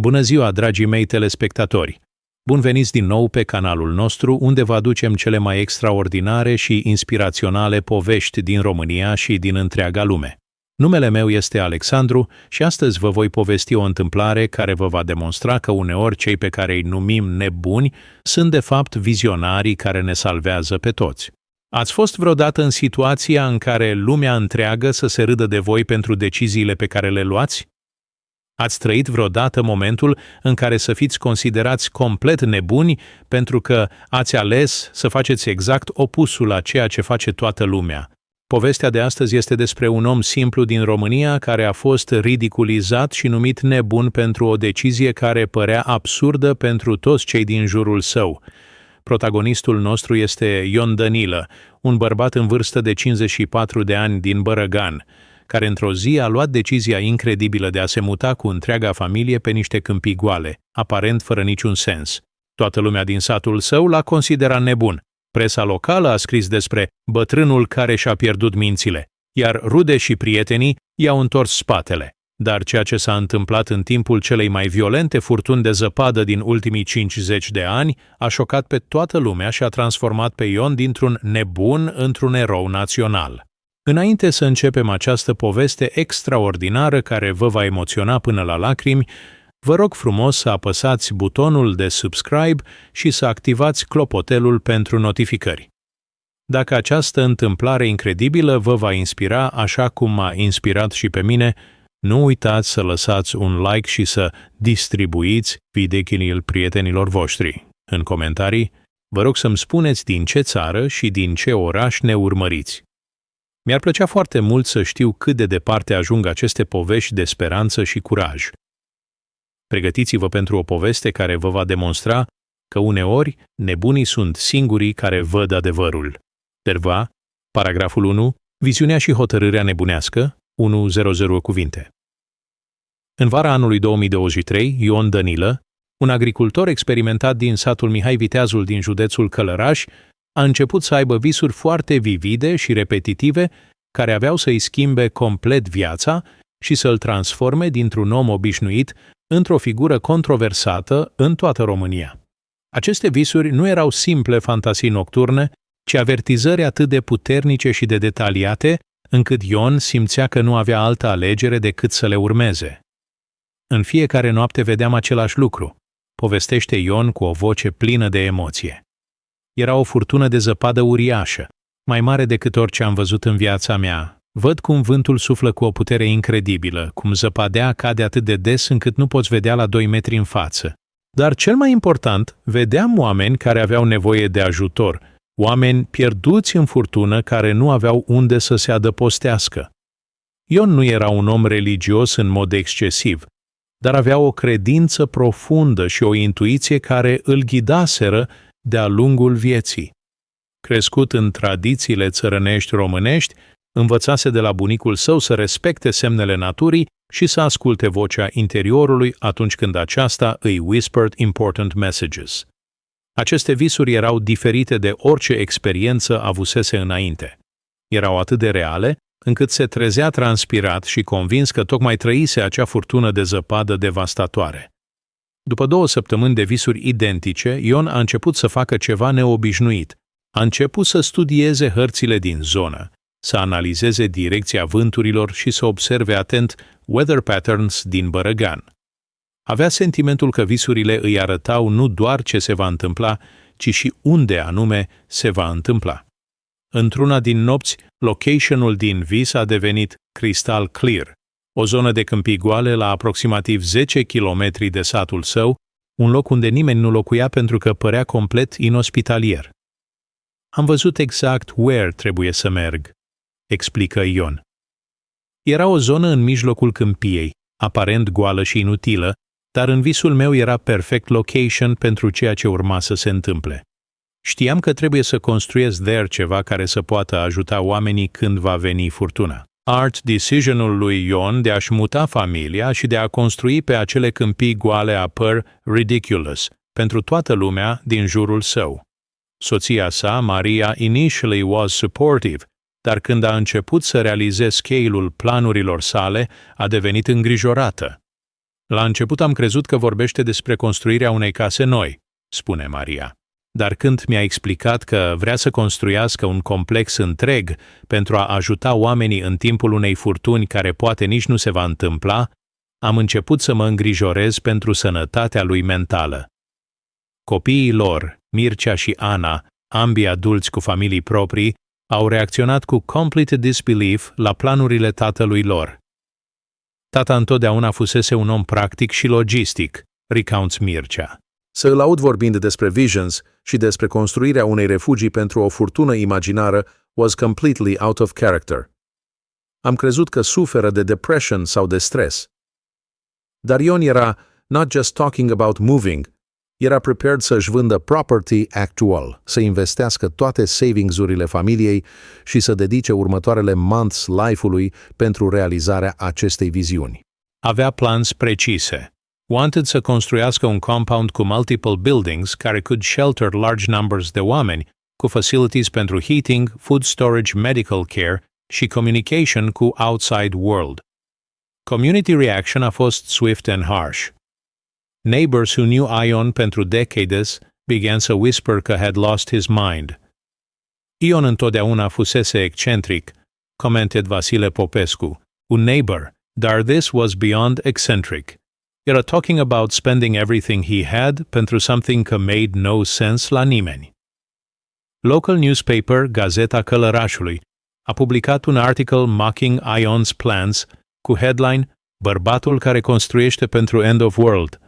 Bună ziua, dragii mei telespectatori! Bun veniți din nou pe canalul nostru, unde vă aducem cele mai extraordinare și inspiraționale povești din România și din întreaga lume. Numele meu este Alexandru și astăzi vă voi povesti o întâmplare care vă va demonstra că uneori cei pe care îi numim nebuni sunt de fapt vizionarii care ne salvează pe toți. Ați fost vreodată în situația în care lumea întreagă să se râdă de voi pentru deciziile pe care le luați? Ați trăit vreodată momentul în care să fiți considerați complet nebuni pentru că ați ales să faceți exact opusul a ceea ce face toată lumea? Povestea de astăzi este despre un om simplu din România care a fost ridiculizat și numit nebun pentru o decizie care părea absurdă pentru toți cei din jurul său. Protagonistul nostru este Ion Dănilă, un bărbat în vârstă de 54 de ani din Bărăgan, care într-o zi a luat decizia incredibilă de a se muta cu întreaga familie pe niște câmpii goale, aparent fără niciun sens. Toată lumea din satul său l-a considerat nebun. Presa locală a scris despre bătrânul care și-a pierdut mințile, iar rude și prietenii i-au întors spatele. Dar ceea ce s-a întâmplat în timpul celei mai violente furtuni de zăpadă din ultimii 50 de ani a șocat pe toată lumea și a transformat pe Ion dintr-un nebun într-un erou național. Înainte să începem această poveste extraordinară care vă va emoționa până la lacrimi, vă rog frumos să apăsați butonul de subscribe și să activați clopoțelul pentru notificări. Dacă această întâmplare incredibilă vă va inspira așa cum m-a inspirat și pe mine, nu uitați să lăsați un like și să distribuiți videoul prietenilor voștri. În comentarii, vă rog să-mi spuneți din ce țară și din ce oraș ne urmăriți. Mi-ar plăcea foarte mult să știu cât de departe ajung aceste povești de speranță și curaj. Pregătiți-vă pentru o poveste care vă va demonstra că uneori nebunii sunt singurii care văd adevărul. Terva, paragraful 1, viziunea și hotărârea nebunească, 100 cuvinte. În vara anului 2023, Ion Dănilă, un agricultor experimentat din satul Mihai Viteazul din județul Călăraș, a început să aibă visuri foarte vivide și repetitive care aveau să-i schimbe complet viața și să-l transforme dintr-un om obișnuit într-o figură controversată în toată România. Aceste visuri nu erau simple fantasii nocturne, ci avertizări atât de puternice și de detaliate, încât Ion simțea că nu avea altă alegere decât să le urmeze. În fiecare noapte vedeam același lucru, povestește Ion cu o voce plină de emoție. Era o furtună de zăpadă uriașă, mai mare decât orice am văzut în viața mea. Văd cum vântul suflă cu o putere incredibilă, cum zăpadea cade atât de des încât nu poți vedea la 2 metri în față. Dar cel mai important, vedeam oameni care aveau nevoie de ajutor, oameni pierduți în furtună care nu aveau unde să se adăpostească. Ion nu era un om religios în mod excesiv, dar avea o credință profundă și o intuiție care îl ghidaseră de-a lungul vieții. Crescut în tradițiile țărănești românești, învățase de la bunicul său să respecte semnele naturii și să asculte vocea interiorului atunci când aceasta îi whispered important messages. Aceste visuri erau diferite de orice experiență avusese înainte. Erau atât de reale, încât se trezea transpirat și convins că tocmai trăise acea furtună de zăpadă devastatoare. După 2 săptămâni de visuri identice, Ion a început să facă ceva neobișnuit. A început să studieze hărțile din zonă, să analizeze direcția vânturilor și să observe atent weather patterns din Bărăgan. Avea sentimentul că visurile îi arătau nu doar ce se va întâmpla, ci și unde anume se va întâmpla. Într-una din nopți, locationul din vis a devenit crystal clear, o zonă de câmpii goale la aproximativ 10 kilometri de satul său, un loc unde nimeni nu locuia pentru că părea complet inospitalier. Am văzut exact where trebuie să merg, explică Ion. Era o zonă în mijlocul câmpiei, aparent goală și inutilă, dar în visul meu era perfect location pentru ceea ce urma să se întâmple. Știam că trebuie să construiesc there ceva care să poată ajuta oamenii când va veni furtuna. Decisionul lui Ion de a-și muta familia și de a construi pe acele câmpii goale apăr ridiculous pentru toată lumea din jurul său. Soția sa, Maria, initially was supportive, dar când a început să realizeze scale-ul planurilor sale, a devenit îngrijorată. La început am crezut că vorbește despre construirea unei case noi, spune Maria. Dar când mi-a explicat că vrea să construiască un complex întreg pentru a ajuta oamenii în timpul unei furtuni care poate nici nu se va întâmpla, am început să mă îngrijorez pentru sănătatea lui mentală. Copiii lor, Mircea și Ana, ambii adulți cu familii proprii, au reacționat cu complete disbelief la planurile tatălui lor. Tata întotdeauna fusese un om practic și logistic, recounts Mircea. Să îl aud vorbind despre visions și despre construirea unei refugii pentru o furtună imaginară was completely out of character. Am crezut că suferă de depression sau de stres. Dar Ion era not just talking about moving, era prepared să-și vândă property actual, să investească toate savings-urile familiei și să dedice următoarele months life-ului pentru realizarea acestei viziuni. Avea plans precise. Wanted să construiască un compound cu multiple buildings care could shelter large numbers de oameni, cu facilities pentru heating, food storage, medical care și communication cu outside world. Community reaction a fost swift and harsh. Neighbors who knew Ion pentru decades began să whisper că had lost his mind. Ion întotdeauna fusese excentric, commented Vasile Popescu, un neighbor, dar this was beyond eccentric. Era talking about spending everything he had pentru something că made no sense la nimeni. Local newspaper, Gazeta Călărașului, a publicat un article mocking Ion's plans cu headline Bărbatul care construiește pentru End of World.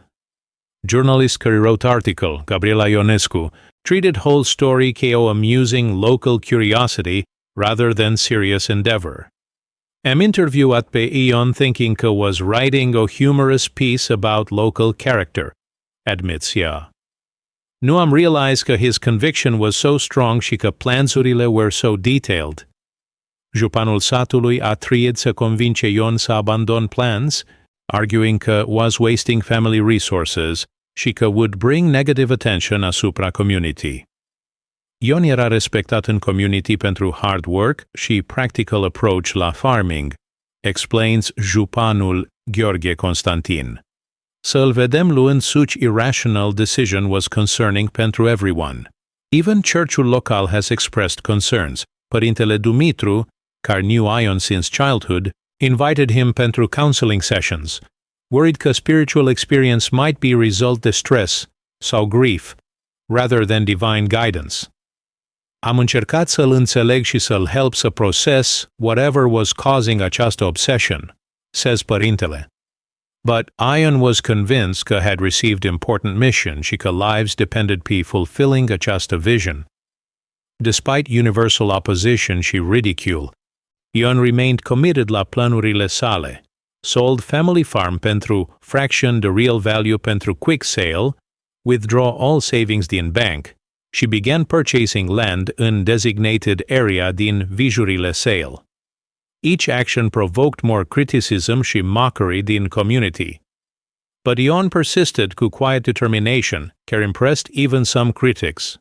Journalist care wrote article, Gabriela Ionescu, treated whole story ca o amusing local curiosity rather than serious endeavor. Am interviewat pe Ion thinking că was writing a humorous piece about local character, admits ea. Nu am realized că his conviction was so strong și că plansurile were so detailed. Jupanul satului a tried să convince Ion să abandon plans, arguing că was wasting family resources și că would bring negative attention asupra community. Ion era respectat în community pentru hard work și practical approach la farming, explains Jupanul Gheorghe Constantin. Să-l vedem luând such irrational decision was concerning pentru everyone. Even churchul local has expressed concerns. Părintele Dumitru, care knew Ion since childhood, invited him pentru counseling sessions, worried că spiritual experience might be result de stress sau grief, rather than divine guidance. Am încercat să-l înțeleg și să-l help să process whatever was causing această obsession, says părintele. But Ion was convinced că had received important mission și că lives depended pe fulfilling această vision. Despite universal opposition și ridicule, Ion remained committed la planurile sale. Sold family farm pentru fraction the real value pentru quick sale, withdraw all savings din bank, și began purchasing land in designated area din vijurile sale. Each action provoked more criticism și mockery din community. But Ion persisted cu quiet determination, care impressed even some critics.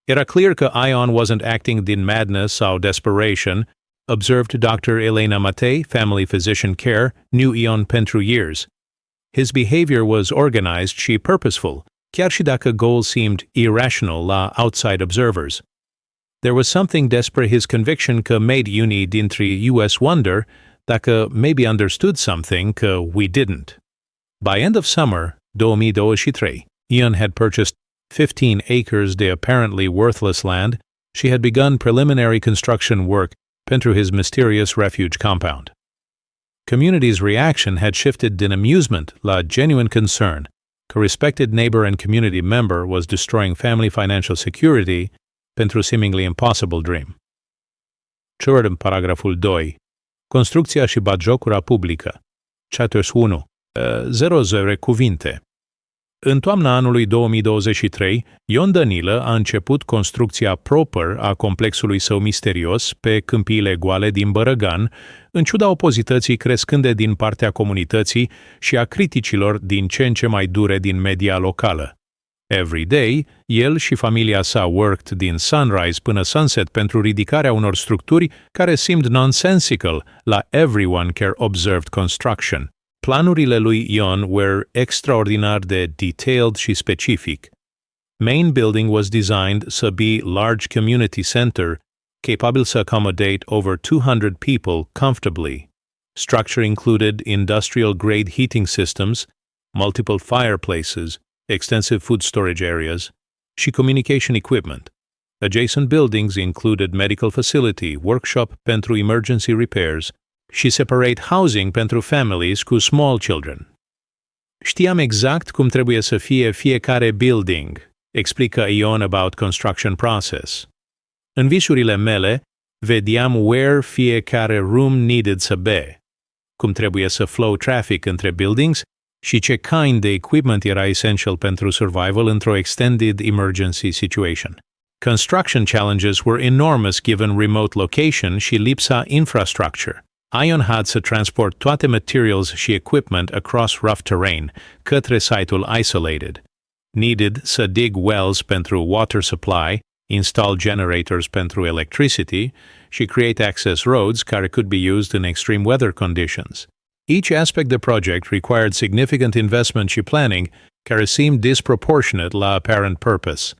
Era clear că Ion wasn't acting din madness sau desperation, observed Dr. Elena Matei, family physician care, knew Ion pentru years. His behavior was organized și purposeful, chiar și dacă goals seemed irrational la outside observers. There was something despre his conviction că made unii dintre US wonder dacă maybe understood something că we didn't. By end of summer 2023, Ion had purchased 15 acres de apparently worthless land. She had begun preliminary construction work pentru his mysterious refuge compound. Community's reaction had shifted din amusement la genuine concern. A respected neighbor and community member was destroying family financial security pentru seemingly impossible dream. Cior în paragraful 2. Construcția și batjocura publică. Chapters 1. 00 cuvinte. În toamna anului 2023, Ion Danilă a început construcția proper a complexului său misterios pe câmpiile goale din Bărăgan, în ciuda opozității crescânde din partea comunității și a criticilor din ce în ce mai dure din media locală. Every day, el și familia sa worked din sunrise până sunset pentru ridicarea unor structuri care seemed nonsensical la everyone care observed construction, Planurile lui Ion were extraordinar de detailed și specific. Main building was designed to be large community center, capable to accommodate over 200 people comfortably. Structure included industrial-grade heating systems, multiple fireplaces, extensive food storage areas, și communication equipment. Adjacent buildings included medical facility, workshop pentru emergency repairs și separate housing pentru families cu small children. Știam exact cum trebuie să fie fiecare building, explică Ion about construction process. În visurile mele, vedeam where fiecare room needed să be, cum trebuie să flow traffic între buildings și ce kind de equipment era essential pentru survival într-o extended emergency situation. Construction challenges were enormous given remote location și lipsa infrastructure. Ion had să transport toate materials și equipment across rough terrain către site-ul isolated. Needed să dig wells pentru water supply, install generators pentru electricity și create access roads care could be used in extreme weather conditions. Each aspect of the project required significant investment și planning care seemed disproportionate la apparent purpose.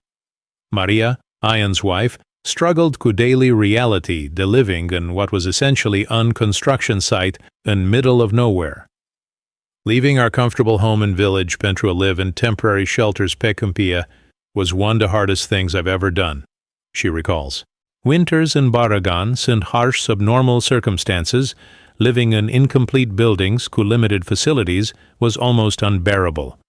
Maria, Ion's wife, struggled with daily reality, the living in what was essentially an construction site in middle of nowhere. Leaving our comfortable home and village pentru a live in temporary shelters pe câmpie was one of the hardest things I've ever done, she recalls. Winters in Baragan sunt harsh subnormal circumstances. Living in incomplete buildings with limited facilities was almost unbearable.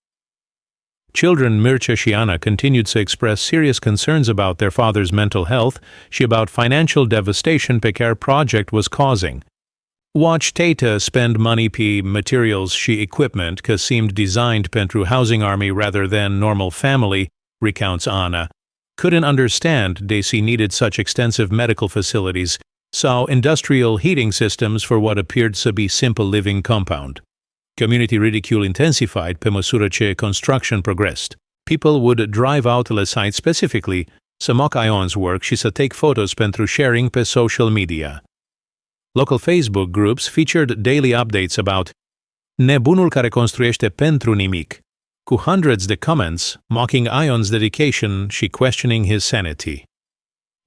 Children Mircea și Ana continued to express serious concerns about their father's mental health și about financial devastation pe care project was causing. Watch tata spend money pe materials și equipment că seemed designed pentru housing army rather than normal family, recounts Ana. Couldn't understand they needed such extensive medical facilities, saw industrial heating systems for what appeared to be simple living compound. Community ridicule intensified pe măsură ce construction progressed. People would drive out la site specifically să mock Ion's work și să take photos pentru sharing pe social media. Local Facebook groups featured daily updates about nebunul care construiește pentru nimic, cu hundreds de comments mocking Ion's dedication și questioning his sanity.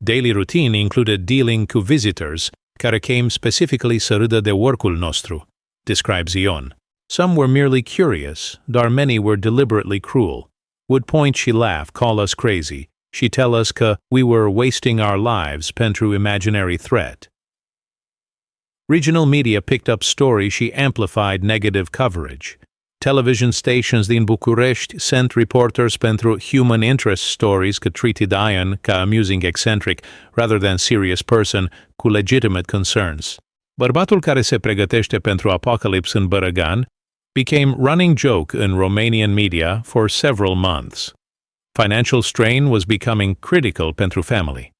Daily routine included dealing with visitors care came specifically să râdă de workul nostru, describes Ion. Some were merely curious, dar many were deliberately cruel. Would point și laugh, call us crazy, și tell us că we were wasting our lives pentru imaginary threat. Regional media picked up story și amplified negative coverage. Television stations din București sent reporters pentru human interest stories that treated Ion ca amusing eccentric rather than serious person cu legitimate concerns. Bărbatul care se pregătește pentru apocalypse în Bărăgan became running joke in Romanian media for several months. Financial strain was becoming critical pentru family.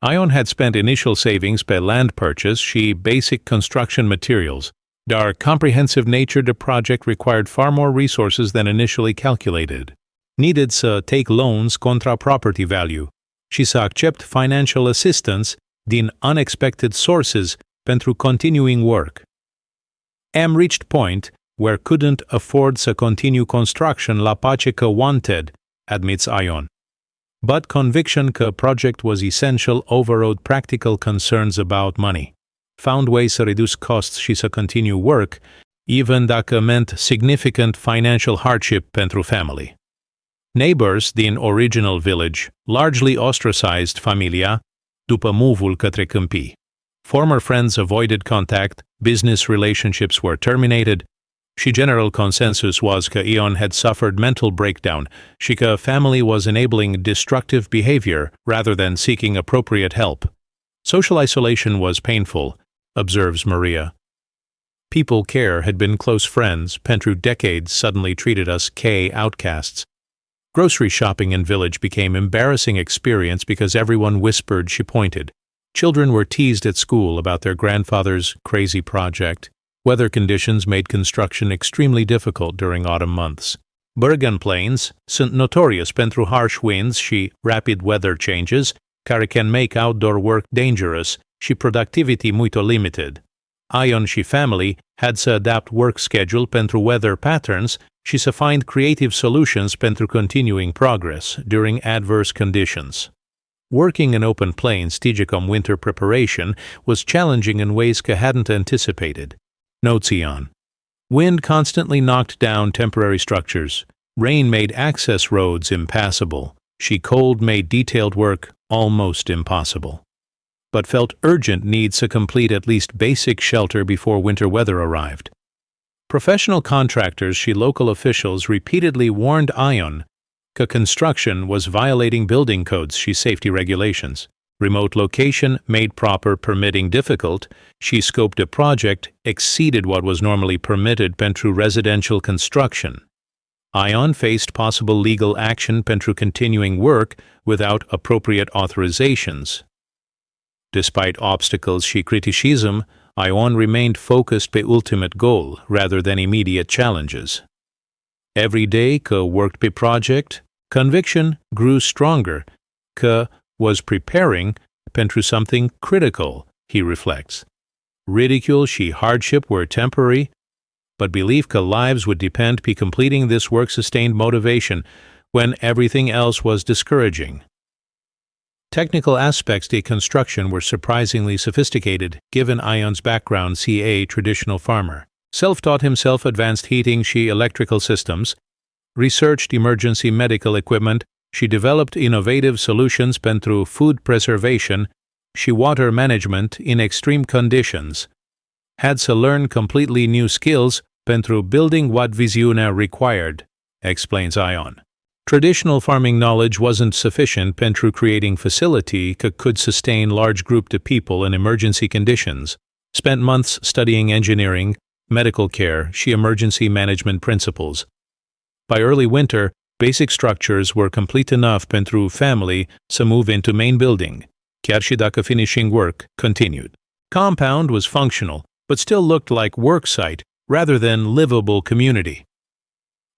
Ion had spent initial savings pe land purchase și basic construction materials. Dar comprehensive nature the project required far more resources than initially calculated. Needed to take loans contra property value și să accept financial assistance din unexpected sources pentru continuing work. Am reached point where couldn't afford to continue construction la pace că wanted, admits Ion. But conviction că project was essential overrode practical concerns about money. Found ways to reduce costs și să continue work, even dacă meant significant financial hardship pentru family. Neighbors din original village largely ostracized familia după move-ul către câmpii. Former friends avoided contact, business relationships were terminated, și general consensus was că Ion had suffered mental breakdown și că family was enabling destructive behavior rather than seeking appropriate help. Social isolation was painful, observes Maria. People care had been close friends, pentru decades suddenly treated us outcasts. Grocery shopping in village became embarrassing experience because everyone whispered she pointed. Children were teased at school about their grandfather's crazy project. Weather conditions made construction extremely difficult during autumn months. Bărăgan Plains sunt notorious pentru harsh winds și rapid weather changes care can make outdoor work dangerous și productivity muito limited. Ion și family had să adapt work schedule pentru weather patterns și să find creative solutions pentru continuing progress during adverse conditions. Working in open plains Tigicum winter preparation was challenging in ways Că hadn't anticipated. Notes Ion. Wind constantly knocked down temporary structures. Rain made access roads impassable. She cold made detailed work almost impossible. But felt urgent need to complete at least basic shelter before winter weather arrived. Professional contractors și local officials repeatedly warned Ion că construction was violating building codes și safety regulations. Remote location made proper permitting difficult, she scoped a project exceeded what was normally permitted pentru residential construction. Ion faced possible legal action pentru continuing work without appropriate authorizations. Despite obstacles și criticism, Ion remained focused pe ultimate goal rather than immediate challenges. Every day Că worked pe project, conviction grew stronger Că was preparing pentru something critical, he reflects. Ridicule și hardship were temporary, but belief că lives would depend on completing this work sustained motivation when everything else was discouraging. Technical aspects of construction were surprisingly sophisticated, given Ion's background CA traditional farmer. Self-taught himself advanced heating și electrical systems, researched emergency medical equipment, she developed innovative solutions pentru food preservation și water management in extreme conditions. Had to learn completely new skills pentru building what viziunea required, explains Ion. Traditional farming knowledge wasn't sufficient pentru creating facility that could sustain large group of people in emergency conditions. Spent months studying engineering, medical care și emergency management principles. By early winter, basic structures were complete enough pentru family to move into main building, chiar și dacă finishing work continued. Compound was functional, but still looked like work site rather than livable community.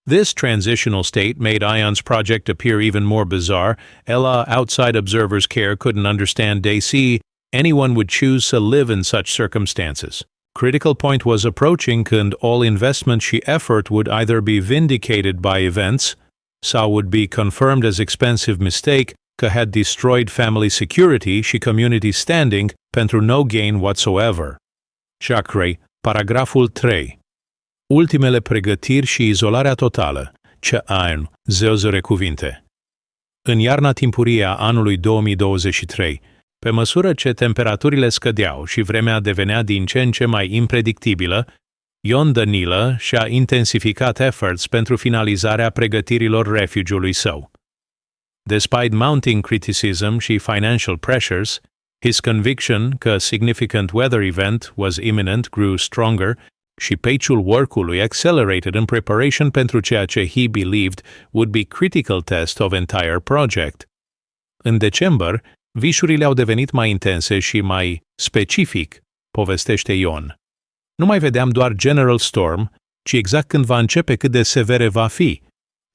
This transitional state made Ion's project appear even more bizarre. Ella outside observers' care couldn't understand DC anyone would choose to live in such circumstances. Critical point was approaching când all investment și effort would either be vindicated by events, sau would be confirmed as expensive mistake că had destroyed family security și community standing pentru no gain whatsoever. Chakre, paragraful 3. Ultimele pregătiri și izolarea totală, ce Ion, 10 cuvinte. În iarna timpurie a anului 2023, pe măsură ce temperaturile scădeau și vremea devenea din ce în ce mai impredictibilă, Ion Danilă și-a intensificat efforts pentru finalizarea pregătirilor refugiului său. Despite mounting criticism și financial pressures, his conviction că significant weather event was imminent grew stronger și pace-ul work-ului accelerated in preparation pentru ceea ce he believed would be critical test of entire project. În decembrie, visurile au devenit mai intense și mai specific, povestește Ion. Nu mai vedeam doar general storm, ci exact când va începe cât de severe va fi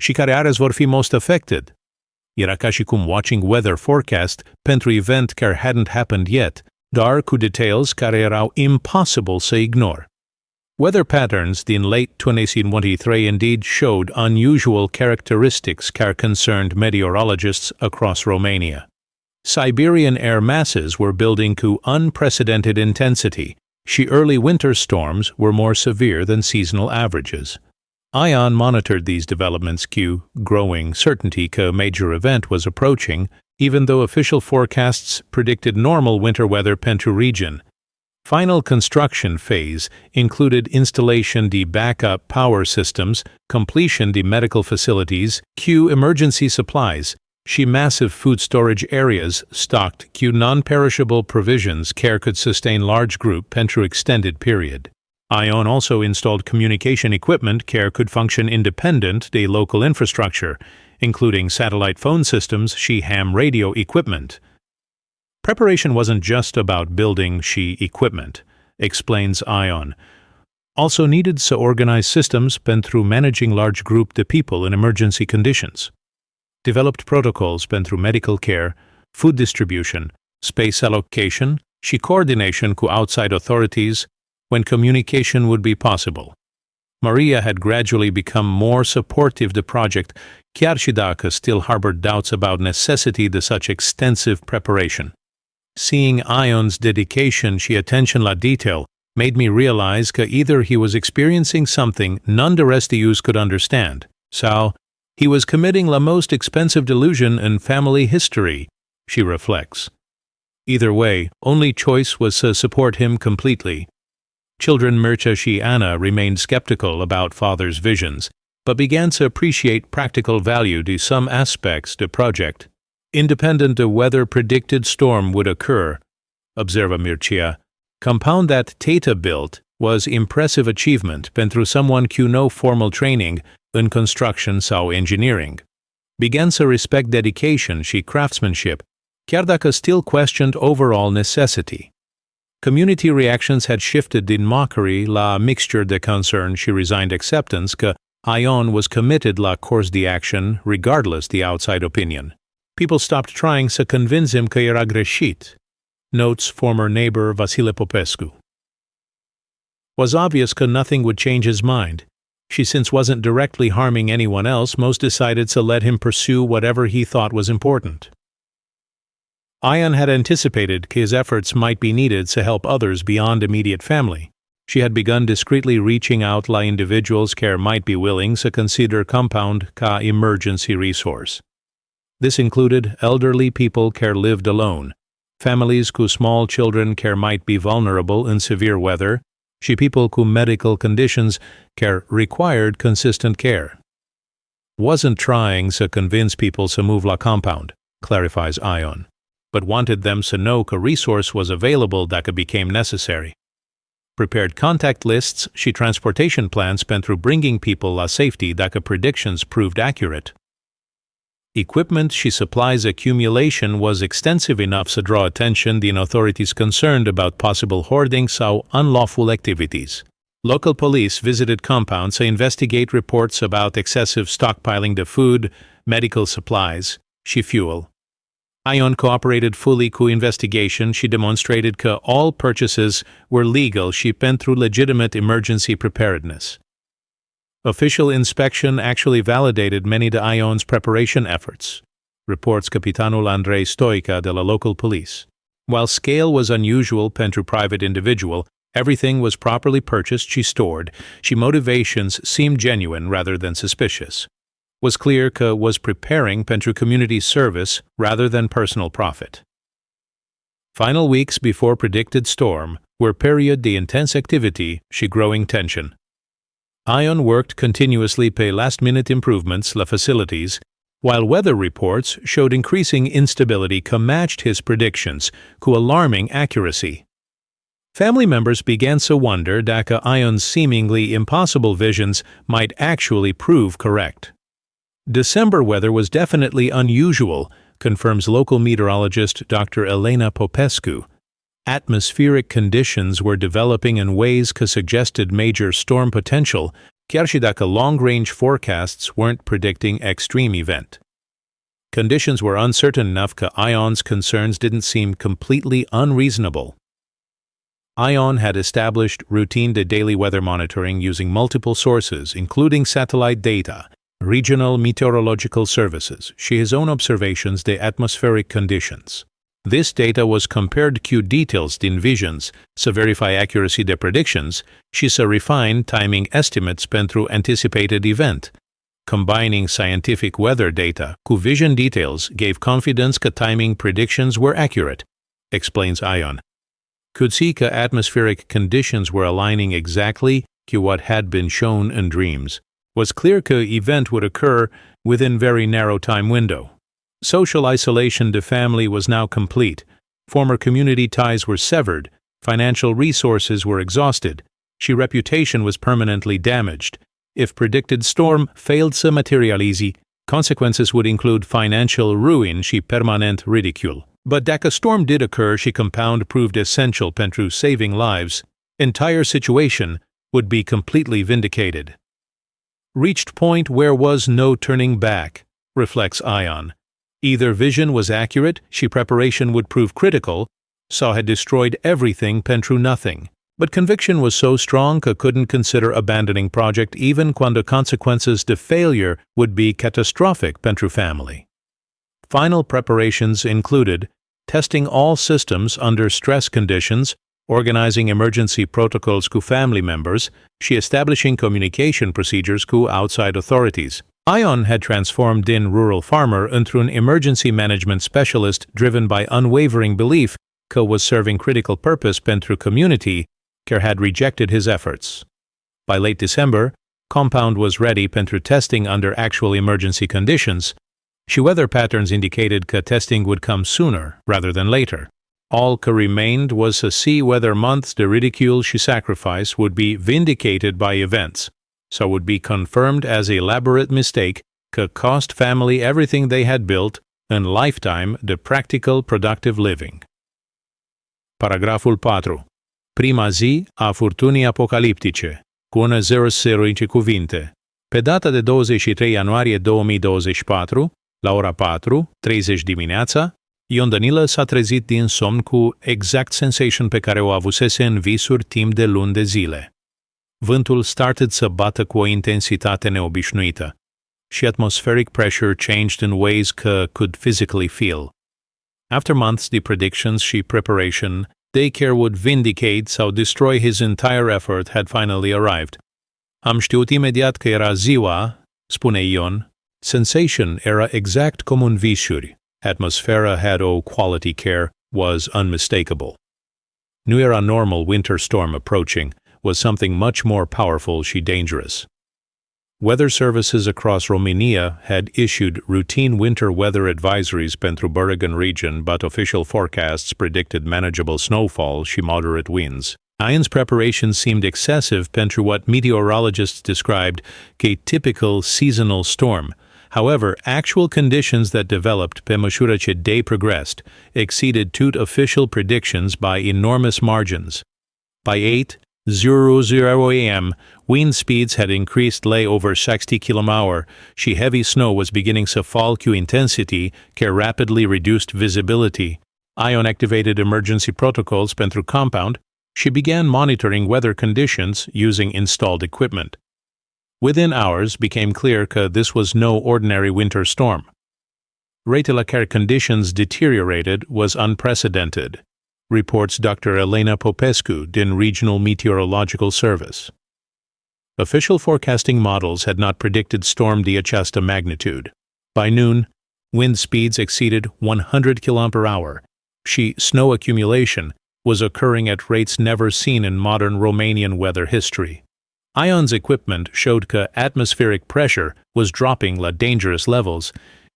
și care areas vor fi most affected. Era ca și cum watching weather forecast pentru event care hadn't happened yet, dar cu details care erau impossible să ignore. Weather patterns din late 2023 indeed showed unusual characteristics care concerned meteorologists across Romania. Siberian air masses were building to unprecedented intensity, și early winter storms were more severe than seasonal averages. Ion monitored these developments cu growing certainty că a major event was approaching, even though official forecasts predicted normal winter weather pentru region. Final construction phase included installation de backup power systems, completion de medical facilities, emergency supplies, și massive food storage areas stocked non-perishable provisions care could sustain large group pentru extended period. Ion also installed communication equipment care could function independent de local infrastructure, including satellite phone systems și ham radio equipment. Preparation wasn't just about building și equipment, explains Ion. Also needed to organize systems pentru managing large group de people in emergency conditions. Developed protocols pentru medical care, food distribution, space allocation și coordination cu outside authorities when communication would be possible. Maria had gradually become more supportive of the project, chiar și dacă still harbored doubts about necessity de such extensive preparation. Seeing Ion's dedication și attention la detail made me realize that either he was experiencing something none the rest of us could understand, sau he was committing the most expensive delusion in family history, she reflects. Either way, only choice was to support him completely. Children Mircea și Anna remained skeptical about father's visions, but began to appreciate practical value to some aspects of the project, independent of whether predicted storm would occur. Observa Mircea. Compound that Tata built was impressive achievement pentru someone cu no formal training in construction sau engineering. Began to respect dedication și craftsmanship, chiar dacă still questioned overall necessity. Community reactions had shifted in mockery la mixture de concern și resigned acceptance că Ion was committed la course de action regardless the outside opinion. People stopped trying to convince him că era greșit, notes former neighbor Vasile Popescu. Was obvious că nothing would change his mind. She since wasn't directly harming anyone else, most decided to let him pursue whatever he thought was important. Ion had anticipated his efforts might be needed to help others beyond immediate family. She had begun discreetly reaching out la individuals care might be willing to consider compound ca emergency resource. This included elderly people care lived alone, families cu small children care might be vulnerable in severe weather, și people cu medical conditions care required consistent care. Wasn't trying to convince people to move la compound, clarifies Ion, but wanted them to know a resource was available that became necessary. Prepared contact lists și transportation plans pentru bringing people la safety dacă predictions proved accurate. Equipment și supplies accumulation was extensive enough to draw attention in authorities concerned about possible hoarding sau unlawful activities. Local police visited compounds to investigate reports about excessive stockpiling of food, medical supplies, și fuel. Ion cooperated fully cu investigation și demonstrated că all purchases were legal și pentru legitimate emergency preparedness. Official inspection actually validated many of Ion's preparation efforts, reports Capitanul Andrei Stoica de la local police. While scale was unusual pentru private individual, everything was properly purchased și stored, și motivations seemed genuine rather than suspicious. Was clear că was preparing pentru community service rather than personal profit. Final weeks before predicted storm were period de intense activity și growing tension. Ion worked continuously pe last-minute improvements la facilities, while weather reports showed increasing instability matched his predictions cu alarming accuracy. Family members began to wonder dacă Ion's seemingly impossible visions might actually prove correct. December weather was definitely unusual, confirms local meteorologist Dr. Elena Popescu. Atmospheric conditions were developing in ways that suggested major storm potential, chiar și dacă long-range forecasts weren't predicting extreme event. Conditions were uncertain enough that Ion's concerns didn't seem completely unreasonable. Ion had established routine de daily weather monitoring using multiple sources, including satellite data, regional meteorological services, și his own observations de atmospheric conditions. This data was compared to details in visions to verify accuracy de predictions și să refine timing estimates pentru anticipated event. Combining scientific weather data cu vision details gave confidence that timing predictions were accurate, explains Ion. Could see that atmospheric conditions were aligning exactly to what had been shown in dreams. Was clear that event would occur within very narrow time window. Social isolation to family was now complete, former community ties were severed, financial resources were exhausted, și reputation was permanently damaged. If predicted storm failed to materialize, consequences would include financial ruin și permanent ridicule. But dacă storm did occur și compound proved essential pentru saving lives, entire situation would be completely vindicated. Reached point where was no turning back, reflects Ion. Either vision was accurate, și preparation would prove critical, sau had destroyed everything pentru nothing. But conviction was so strong că couldn't consider abandoning project even when the consequences de failure would be catastrophic pentru family. Final preparations included testing all systems under stress conditions, organizing emergency protocols cu family members, și establishing communication procedures cu outside authorities. Ion had transformed din rural farmer într-un emergency management specialist driven by unwavering belief că was serving critical purpose pentru community care had rejected his efforts. By late December, compound was ready pentru testing under actual emergency conditions, și weather patterns indicated că testing would come sooner rather than later. All that remained was to see whether months de ridicule și sacrifice would be vindicated by events, so would be confirmed as a elaborate mistake that cost family everything they had built in lifetime de practical productive living. Paragraful 4. Prima zi a furtunii apocaliptice, cu una 0 cuvinte. Pe data de 23 ianuarie 2024, la ora 4:30 dimineața, Ion Danilă s-a trezit din somn cu exact sensation pe care o avusese în visuri timp de luni de zile. Vântul started să bată cu o intensitate neobișnuită, și atmospheric pressure changed in ways că could physically feel. After months de predictions și preparation, daycare would vindicate sau destroy his entire effort had finally arrived. Am știut imediat că era ziua, spune Ion. Sensation era exact cum în visuri. Atmosphera had o quality care, was unmistakable. Nu era normal winter storm approaching, was something much more powerful și dangerous. Weather services across Romania had issued routine winter weather advisories pentru Bergen region, but official forecasts predicted manageable snowfall și moderate winds. Ion's preparations seemed excessive pentru what meteorologists described as a typical seasonal storm. However, actual conditions that developed pe măsură ce day progressed exceeded two official predictions by enormous margins. By 8:00 a.m., wind speeds had increased lay over 60 km/h, și heavy snow was beginning to fall cu intensity care rapidly reduced visibility. Ion activated emergency protocols pentru compound și began monitoring weather conditions using installed equipment. Within hours became clear that this was no ordinary winter storm. Rate la care conditions deteriorated was unprecedented, reports Dr. Elena Popescu din Regional Meteorological Service. Official forecasting models had not predicted storm de această magnitude. By noon, wind speeds exceeded 100 km/h, și snow accumulation was occurring at rates never seen in modern Romanian weather history. Ion's equipment showed that atmospheric pressure was dropping la dangerous levels,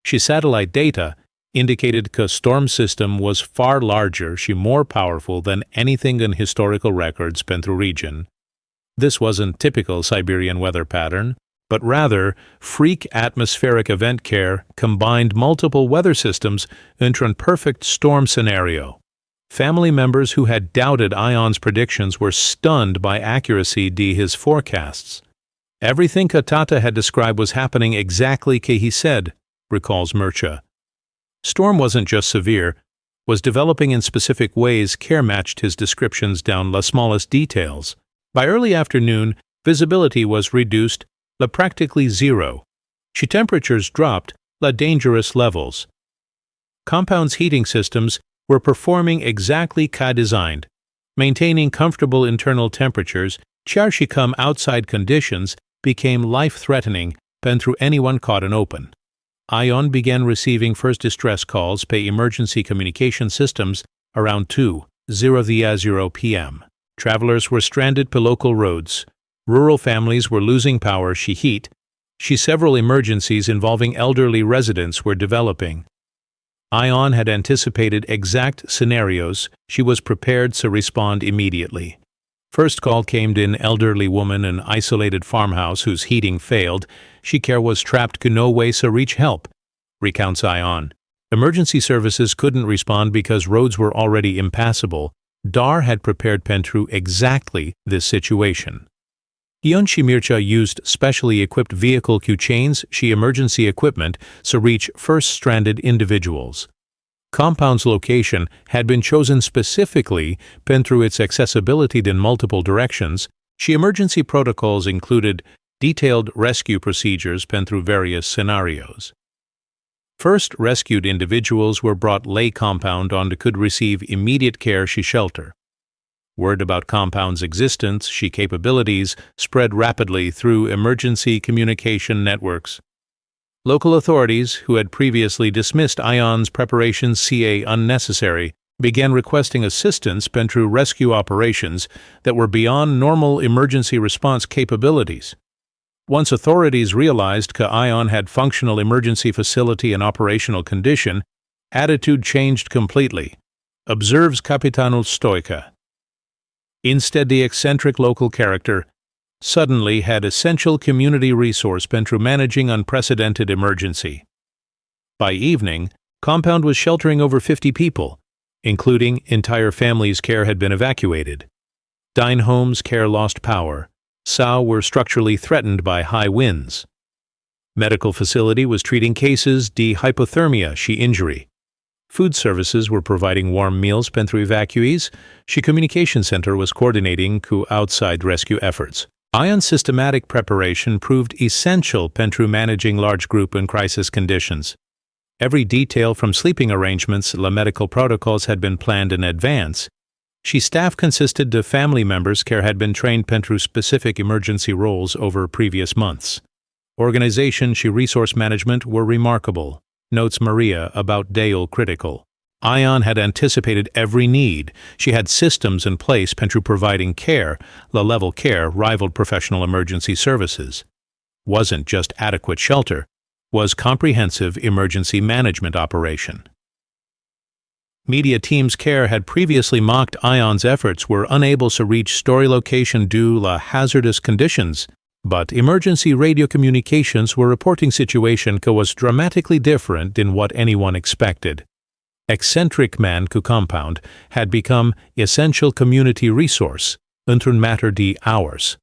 și satellite data indicated that storm system was far larger și more powerful than anything in historical records pentru region. This wasn't typical Siberian weather pattern, but rather freak atmospheric event care combined multiple weather systems into a perfect storm scenario. Family members who had doubted Ion's predictions were stunned by accuracy de his forecasts. Everything that Tata had described was happening exactly as he said, recalls Mircea. Storm wasn't just severe, was developing in specific ways care matched his descriptions down the smallest details. By early afternoon, visibility was reduced la practically zero, și temperatures dropped la dangerous levels. Compound's heating systems were performing exactly ca designed, maintaining comfortable internal temperatures, chiar și cum outside conditions became life-threatening pentru anyone caught in open. Ion began receiving first distress calls by emergency communication systems around 2:00 p.m. Travelers were stranded pe local roads, rural families were losing power și heat, și several emergencies involving elderly residents were developing. Ion had anticipated exact scenarios. She was prepared to respond immediately. First call came to an elderly woman in an isolated farmhouse whose heating failed. She was trapped to no way to reach help, recounts Ion. Emergency services couldn't respond because roads were already impassable. Dar had prepared pentru exactly this situation. Ion și Mircea used specially equipped vehicle queue chains și emergency equipment to reach first stranded individuals. Compound's location had been chosen specifically pentru its accessibility in multiple directions și emergency protocols included detailed rescue procedures pentru various scenarios. First rescued individuals were brought lay compound on could receive immediate care și shelter. Word about Compound's existence și capabilities spread rapidly through emergency communication networks. Local authorities, who had previously dismissed ION's preparations ca unnecessary, began requesting assistance pentru rescue operations that were beyond normal emergency response capabilities. Once authorities realized that ION had functional emergency facility and operational condition, attitude changed completely, observes Capitanul Stoica. Instead, the eccentric local character suddenly had essential community resource pentru managing unprecedented emergency. By evening, Compound was sheltering over 50 people, including entire families' care had been evacuated. Dine homes' care lost power. Sau were structurally threatened by high winds. Medical facility was treating cases de hypothermia și injury. Food services were providing warm meals pentru evacuees și communication center was coordinating cu outside rescue efforts. ION's systematic preparation proved essential pentru managing large group in crisis conditions. Every detail from sleeping arrangements to medical protocols had been planned in advance. She staff consisted of family members care had been trained pentru specific emergency roles over previous months. Organization și resource management were remarkable, notes Maria about Dale critical. ION had anticipated every need. She had systems in place pentru providing care. La level care rivaled professional emergency services. Wasn't just adequate shelter, was comprehensive emergency management operation. Media team's care had previously mocked ION's efforts were unable to reach story location due to hazardous conditions, but emergency radio communications were reporting situation that was dramatically different than what anyone expected. Eccentric man cu Compound had become essential community resource, într-un matter de hours.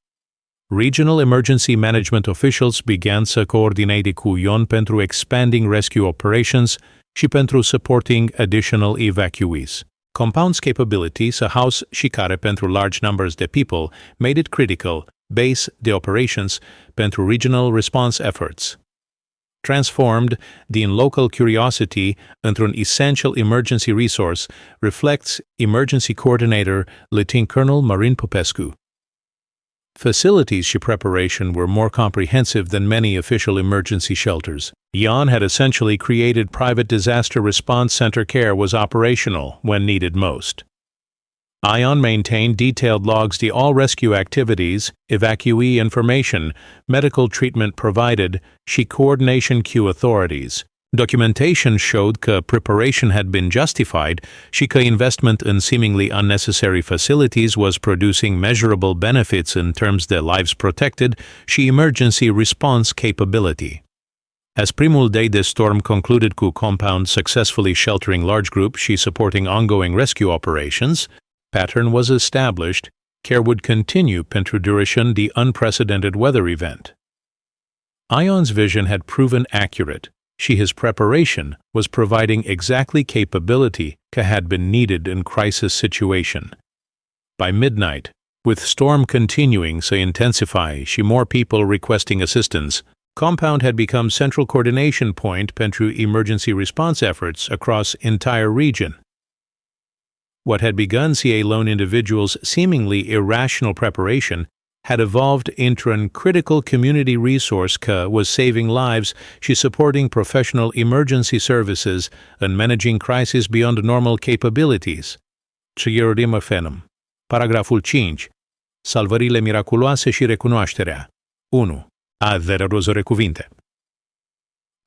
Regional emergency management officials began să coordinate cu ION pentru expanding rescue operations și pentru supporting additional evacuees. Compound's capability să house și care pentru large numbers de people made it critical base de operations pentru regional response efforts. Transformed din local curiosity într-un essential emergency resource reflects emergency coordinator Lieutenant Colonel Marin Popescu. Facilities și preparation were more comprehensive than many official emergency shelters. ION had essentially created private disaster response center care was operational when needed most. ION maintained detailed logs to all rescue activities, evacuee information, medical treatment provided, și coordination cu authorities. Documentation showed that preparation had been justified și că investment in seemingly unnecessary facilities was producing measurable benefits in terms de lives protected și emergency response capability. As primul day de storm concluded cu Compound successfully sheltering large group și supporting ongoing rescue operations, pattern was established, care would continue pentru duration the unprecedented weather event. ION's vision had proven accurate. His preparation was providing exactly capability that had been needed in crisis situation. By midnight, with storm continuing to intensify și more people requesting assistance, Compound had become central coordination point pentru emergency response efforts across entire region. What had begun ca lone individuals' seemingly irrational preparation had evolved into a critical community resource that was saving lives și supporting professional emergency services and managing crises beyond normal capabilities. Triggerim fenom. Paragraful 5. Salvările miraculoase și recunoașterea. 1. Aderăroze cuvinte.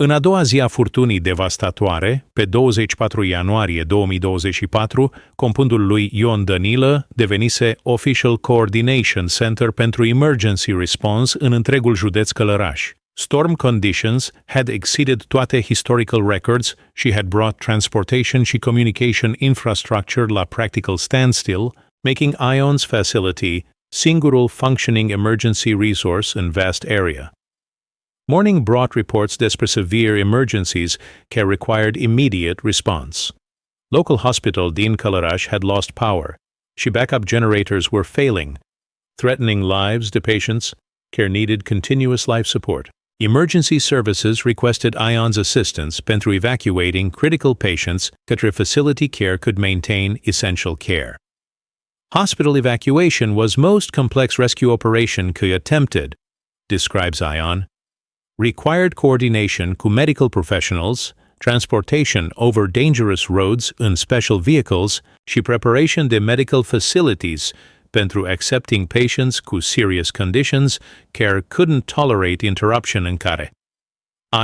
În a doua zi a furtunii devastatoare, pe 24 ianuarie 2024, compundul lui Ion Danilă devenise Official Coordination Center pentru Emergency Response în întregul județ Călăraș. Storm conditions had exceeded toate historical records și had brought transportation și communication infrastructure la practical standstill, making ION's facility singurul functioning emergency resource in vast area. Morning brought reports despre severe emergencies care required immediate response. Local hospital din Călăraș had lost power. Backup generators were failing, threatening lives to patients. Care needed continuous life support. Emergency services requested Ion's assistance pentru evacuating critical patients către facility care could maintain essential care. Hospital evacuation was most complex rescue operation que attempted, describes Ion. Required coordination cu medical professionals, transportation over dangerous roads in special vehicles și preparation de medical facilities pentru accepting patients cu serious conditions care couldn't tolerate interruption în care.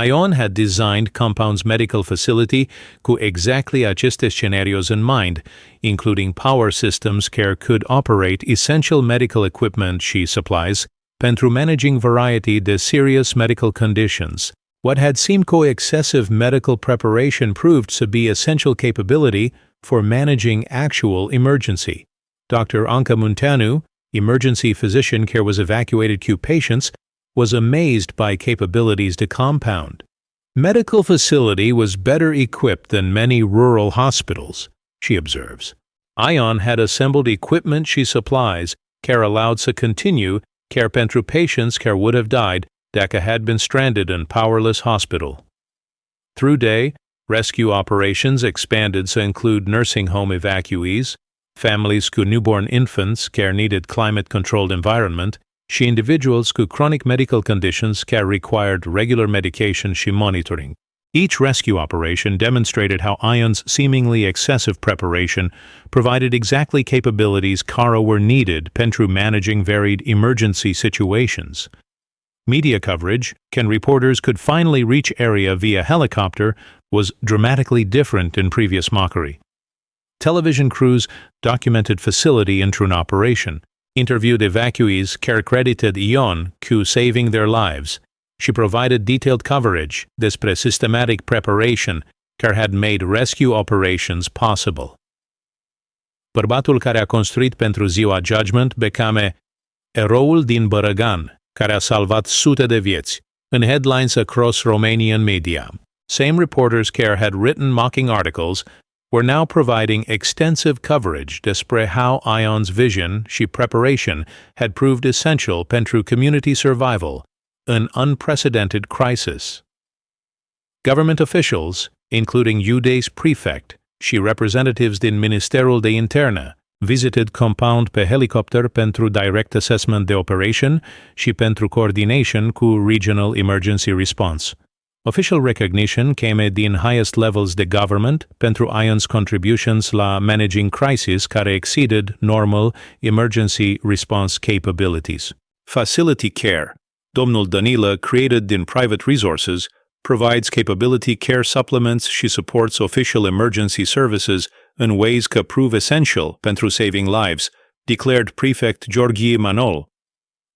Ion had designed Compound's medical facility cu exactly aceste scenarios in mind, including power systems care could operate essential medical equipment și supplies pentru managing variety de serious medical conditions. What had seemed excessive medical preparation proved to be essential capability for managing actual emergency. Dr. Anca Munteanu, emergency physician care was evacuated Q patients, was amazed by capabilities to Compound. Medical facility was better equipped than many rural hospitals, she observes. Ion had assembled equipment she supplies, care allowed to continue, care pentru patients care would have died, dacă had been stranded in powerless hospital. Through day, rescue operations expanded to include nursing home evacuees, families cu newborn infants care needed climate-controlled environment, și individuals cu chronic medical conditions care required regular medication și monitoring. Each rescue operation demonstrated how Ion's seemingly excessive preparation provided exactly capabilities care were needed pentru managing varied emergency situations. Media coverage, when reporters could finally reach area via helicopter, was dramatically different in previous mockery. Television crews documented facility intern operation, interviewed evacuees care credited Ion cu saving their lives. She provided detailed coverage despre systematic preparation care had made rescue operations possible. Bărbatul care a construit pentru ziua Judgment became eroul din Bărăgan, care a salvat sute de vieți, in headlines across Romanian media. Same reporters care had written mocking articles were now providing extensive coverage despre how Ion's vision și preparation had proved essential pentru community survival, an unprecedented crisis. Government officials, including UDA's prefect și representatives din Ministerul de Interne, visited Compound pe helicopter pentru direct assessment de operation și pentru coordination cu Regional Emergency Response. Official recognition came din highest levels de government pentru Ion's contributions la managing crises care exceeded normal emergency response capabilities. Facility care, domnul Danila, created din private resources, provides capability care supplements și supports official emergency services in ways că prove essential pentru saving lives, declared Prefect Georgie Manol.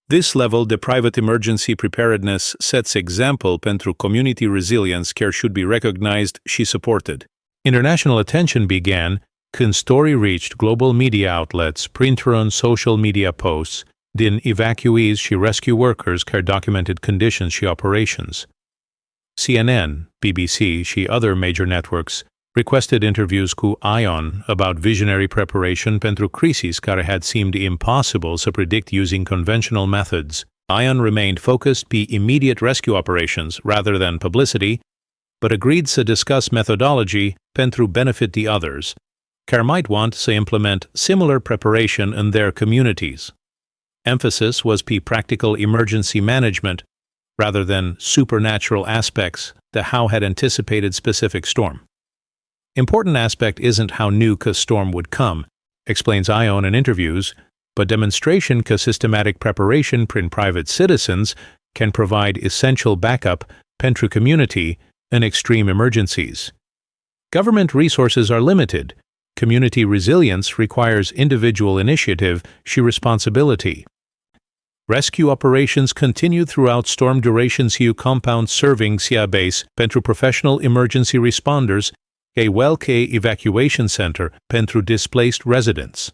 This level de private emergency preparedness sets example pentru community resilience care should be recognized și supported. International attention began când story reached global media outlets printer social media posts din evacuees și rescue workers care documented conditions și operations. CNN, BBC și other major networks requested interviews cu Ion about visionary preparation pentru crises care had seemed impossible to predict using conventional methods. Ion remained focused on immediate rescue operations rather than publicity, but agreed to discuss methodology pentru benefit the others, care might want to implement similar preparation in their communities. Emphasis was on practical emergency management rather than supernatural aspects to how had anticipated specific storm. Important aspect isn't how new a storm would come, explains Ion in interviews, but demonstration ka systematic preparation prin private citizens can provide essential backup pentru community in extreme emergencies. Government resources are limited. Community resilience requires individual initiative și responsibility. Rescue operations continue throughout storm durations Compound serving sea base pentru professional emergency responders a well-care evacuation center pentru displaced residents.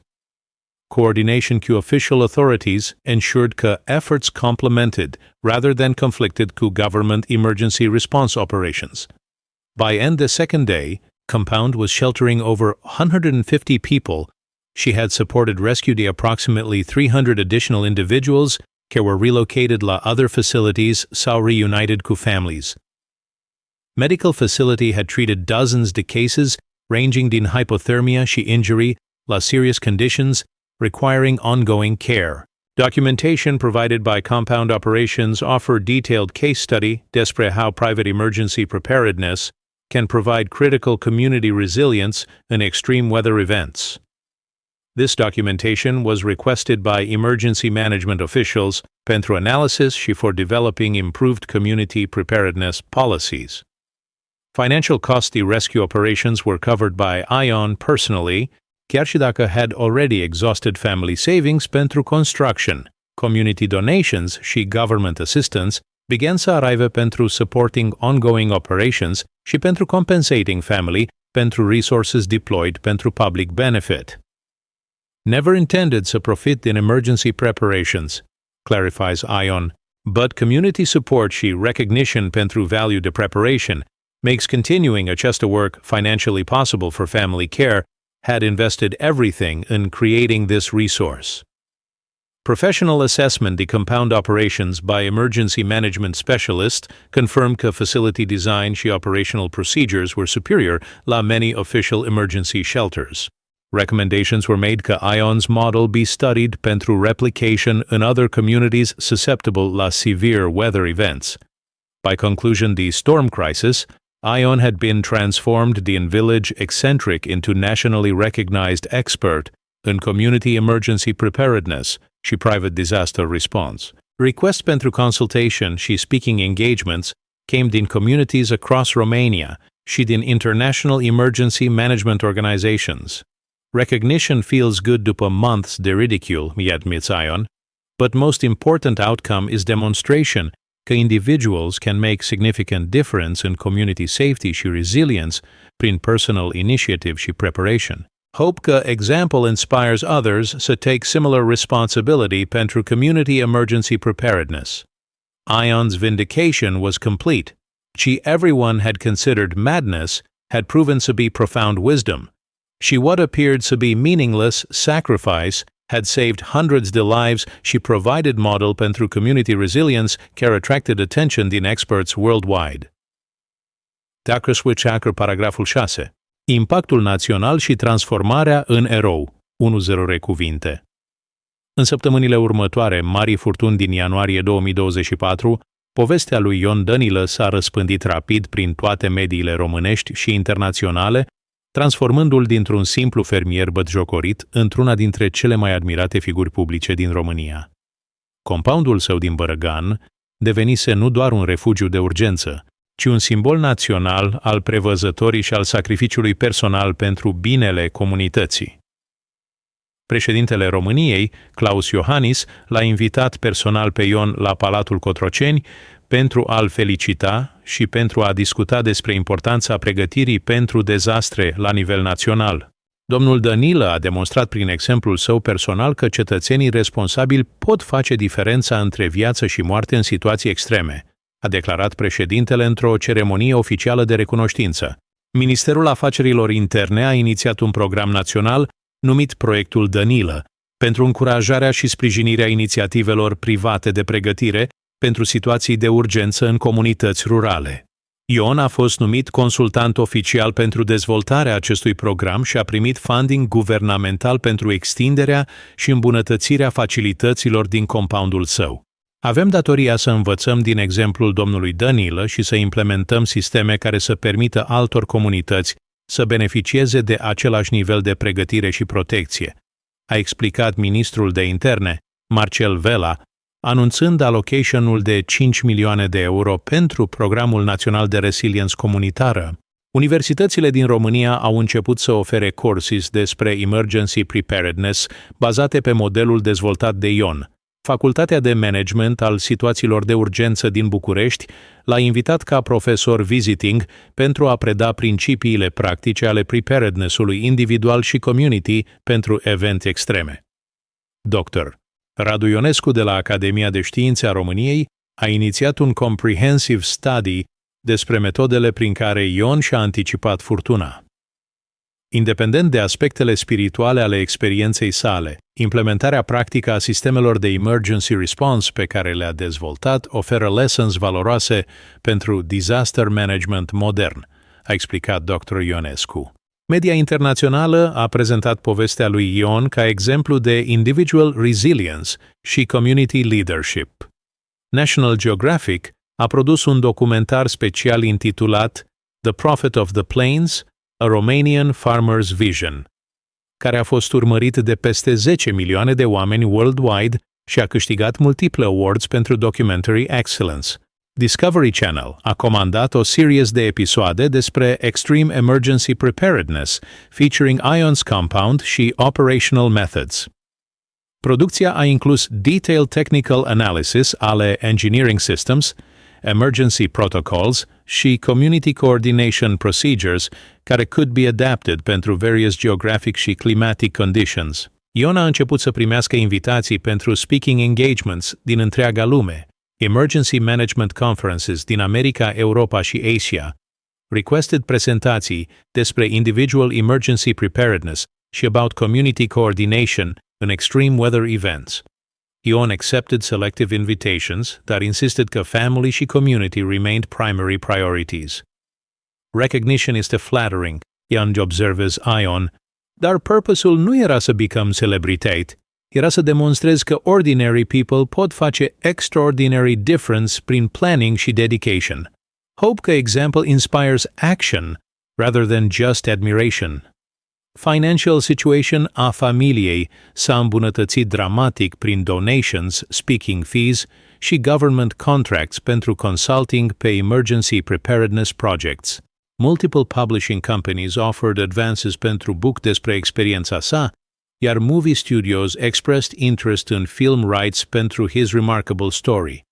Coordination cu official authorities ensured că efforts complemented rather than conflicted cu government emergency response operations. By end the second day, compound was sheltering over 150 people. She had supported rescue de approximately 300 additional individuals care were relocated la other facilities sau reunited cu families. Medical facility had treated dozens de cases ranging din hypothermia și injury la serious conditions requiring ongoing care. Documentation provided by compound operations offer detailed case study despre how private emergency preparedness can provide critical community resilience in extreme weather events. This documentation was requested by emergency management officials pentru analysis și for developing improved community preparedness policies. Financial costly rescue operations were covered by ION personally, chiar și dacă had already exhausted family savings pentru construction. Community donations și government assistance began să arrive pentru supporting ongoing operations și pentru compensating family pentru resources deployed pentru public benefit. Never intended to profit in emergency preparations, clarifies ION, but community support și recognition pentru value de preparation makes continuing acest work financially possible for family care had invested everything in creating this resource. Professional assessment de compound operations by emergency management specialist confirmed că facility design și operational procedures were superior la many official emergency shelters. Recommendations were made că ION's model be studied pentru replication in other communities susceptible la severe weather events. By conclusion the storm crisis, ION had been transformed din village eccentric into nationally recognized expert in community emergency preparedness și private disaster response. Requests pentru consultation și speaking engagements came din communities across Romania și din international emergency management organizations. Recognition feels good după months de ridicule, admits ION, but most important outcome is demonstration că individuals can make significant difference in community safety și resilience prin personal initiative și preparation. Hope că example inspires others to take similar responsibility pentru community emergency preparedness. ION's vindication was complete. She everyone had considered madness had proven to be profound wisdom. She what appeared to be meaningless sacrifice had saved hundreds de lives și provided model pentru community resilience care attracted attention din experts worldwide. Dacă switch-hacker paragraful 6. Impactul național și transformarea în erou. 1-0 cuvinte. În săptămânile următoare, marii furtuni din ianuarie 2024, povestea lui Ion Dănilă s-a răspândit rapid prin toate mediile românești și internaționale, transformându-l dintr-un simplu fermier bătjocorit într-una dintre cele mai admirate figuri publice din România. Compoundul său din Bărăgan devenise nu doar un refugiu de urgență, ci un simbol național al prevăzătorii și al sacrificiului personal pentru binele comunității. Președintele României, Claus Iohannis, l-a invitat personal pe Ion la Palatul Cotroceni pentru a-l felicita și pentru a discuta despre importanța pregătirii pentru dezastre la nivel național. Domnul Dănilă a demonstrat prin exemplul său personal că cetățenii responsabili pot face diferența între viață și moarte în situații extreme, a declarat președintele într-o ceremonie oficială de recunoștință. Ministerul Afacerilor Interne a inițiat un program național numit Proiectul Dănilă, pentru încurajarea și sprijinirea inițiativelor private de pregătire pentru situații de urgență în comunități rurale. Ion a fost numit consultant oficial pentru dezvoltarea acestui program și a primit funding guvernamental pentru extinderea și îmbunătățirea facilităților din compoundul său. Avem datoria să învățăm din exemplul domnului Dănilă și să implementăm sisteme care să permită altor comunități să beneficieze de același nivel de pregătire și protecție, a explicat ministrul de interne, Marcel Vela, anunțând allocation-ul de 5 milioane de euro pentru Programul Național de Resiliență Comunitară. Universitățile din România au început să ofere courses despre emergency preparedness bazate pe modelul dezvoltat de Ion. Facultatea de Management al Situațiilor de Urgență din București l-a invitat ca profesor visiting pentru a preda principiile practice ale preparedness-ului individual și community pentru evente extreme. Dr. Radu Ionescu de la Academia de Științe a României a inițiat un comprehensive study despre metodele prin care Ion și-a anticipat furtuna. Independent de aspectele spirituale ale experienței sale, implementarea practică a sistemelor de emergency response pe care le-a dezvoltat oferă lessons valoroase pentru disaster management modern, a explicat dr. Ionescu. Media internațională a prezentat povestea lui Ion ca exemplu de individual resilience și community leadership. National Geographic a produs un documentar special intitulat The Prophet of the Plains, A Romanian Farmer's Vision, care a fost urmărit de peste 10 milioane de oameni worldwide și a câștigat multiple awards pentru documentary excellence. Discovery Channel a comandat o serie de episoade despre Extreme Emergency Preparedness, featuring ions compound și operational methods. Producția a inclus detailed technical analysis ale engineering systems, emergency protocols și community coordination procedures care could be adapted pentru various geographic și climatic conditions. Ion a început să primească invitații pentru speaking engagements din întreaga lume, emergency management conferences din America, Europa și Asia, requested prezentații despre individual emergency preparedness și about community coordination in extreme weather events. Ion accepted selective invitations, dar insisted că family și community remained primary priorities. Recognition este flattering, Ion observes Ion, dar purpose-ul nu era să become celebritate, era să demonstrezi că ordinary people pot face extraordinary difference prin planning și dedication. Hope că example inspires action, rather than just admiration. Financial situation a familiei s-a îmbunătățit dramatic prin donations, speaking fees și government contracts pentru consulting pe emergency preparedness projects. Multiple publishing companies offered advances pentru book despre experiența sa, iar movie studios expressed interest in film rights pentru his remarkable story.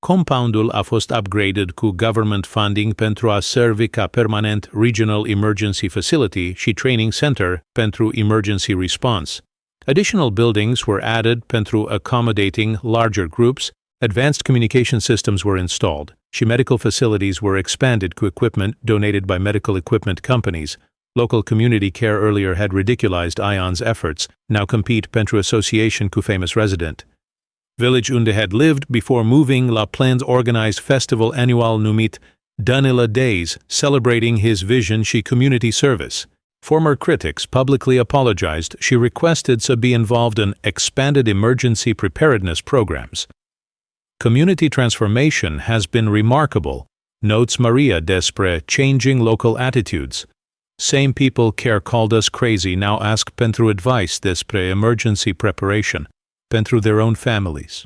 Compoundul a fost upgraded cu government funding pentru a servi ca permanent Regional Emergency Facility și Training Center pentru Emergency Response. Additional buildings were added pentru accommodating larger groups, advanced communication systems were installed, și medical facilities were expanded cu equipment donated by medical equipment companies. Local community care earlier had ridiculized Ion's efforts, now compete pentru association cu famous resident. Village unde had lived before moving la Plains organized festival annual numit Danila Days, celebrating his vision și community service. Former critics publicly apologized și requested to be involved in expanded emergency preparedness programs. Community transformation has been remarkable, notes Maria despre changing local attitudes. Same people care called us crazy now ask pentru advice despre emergency preparation, pentru their own families.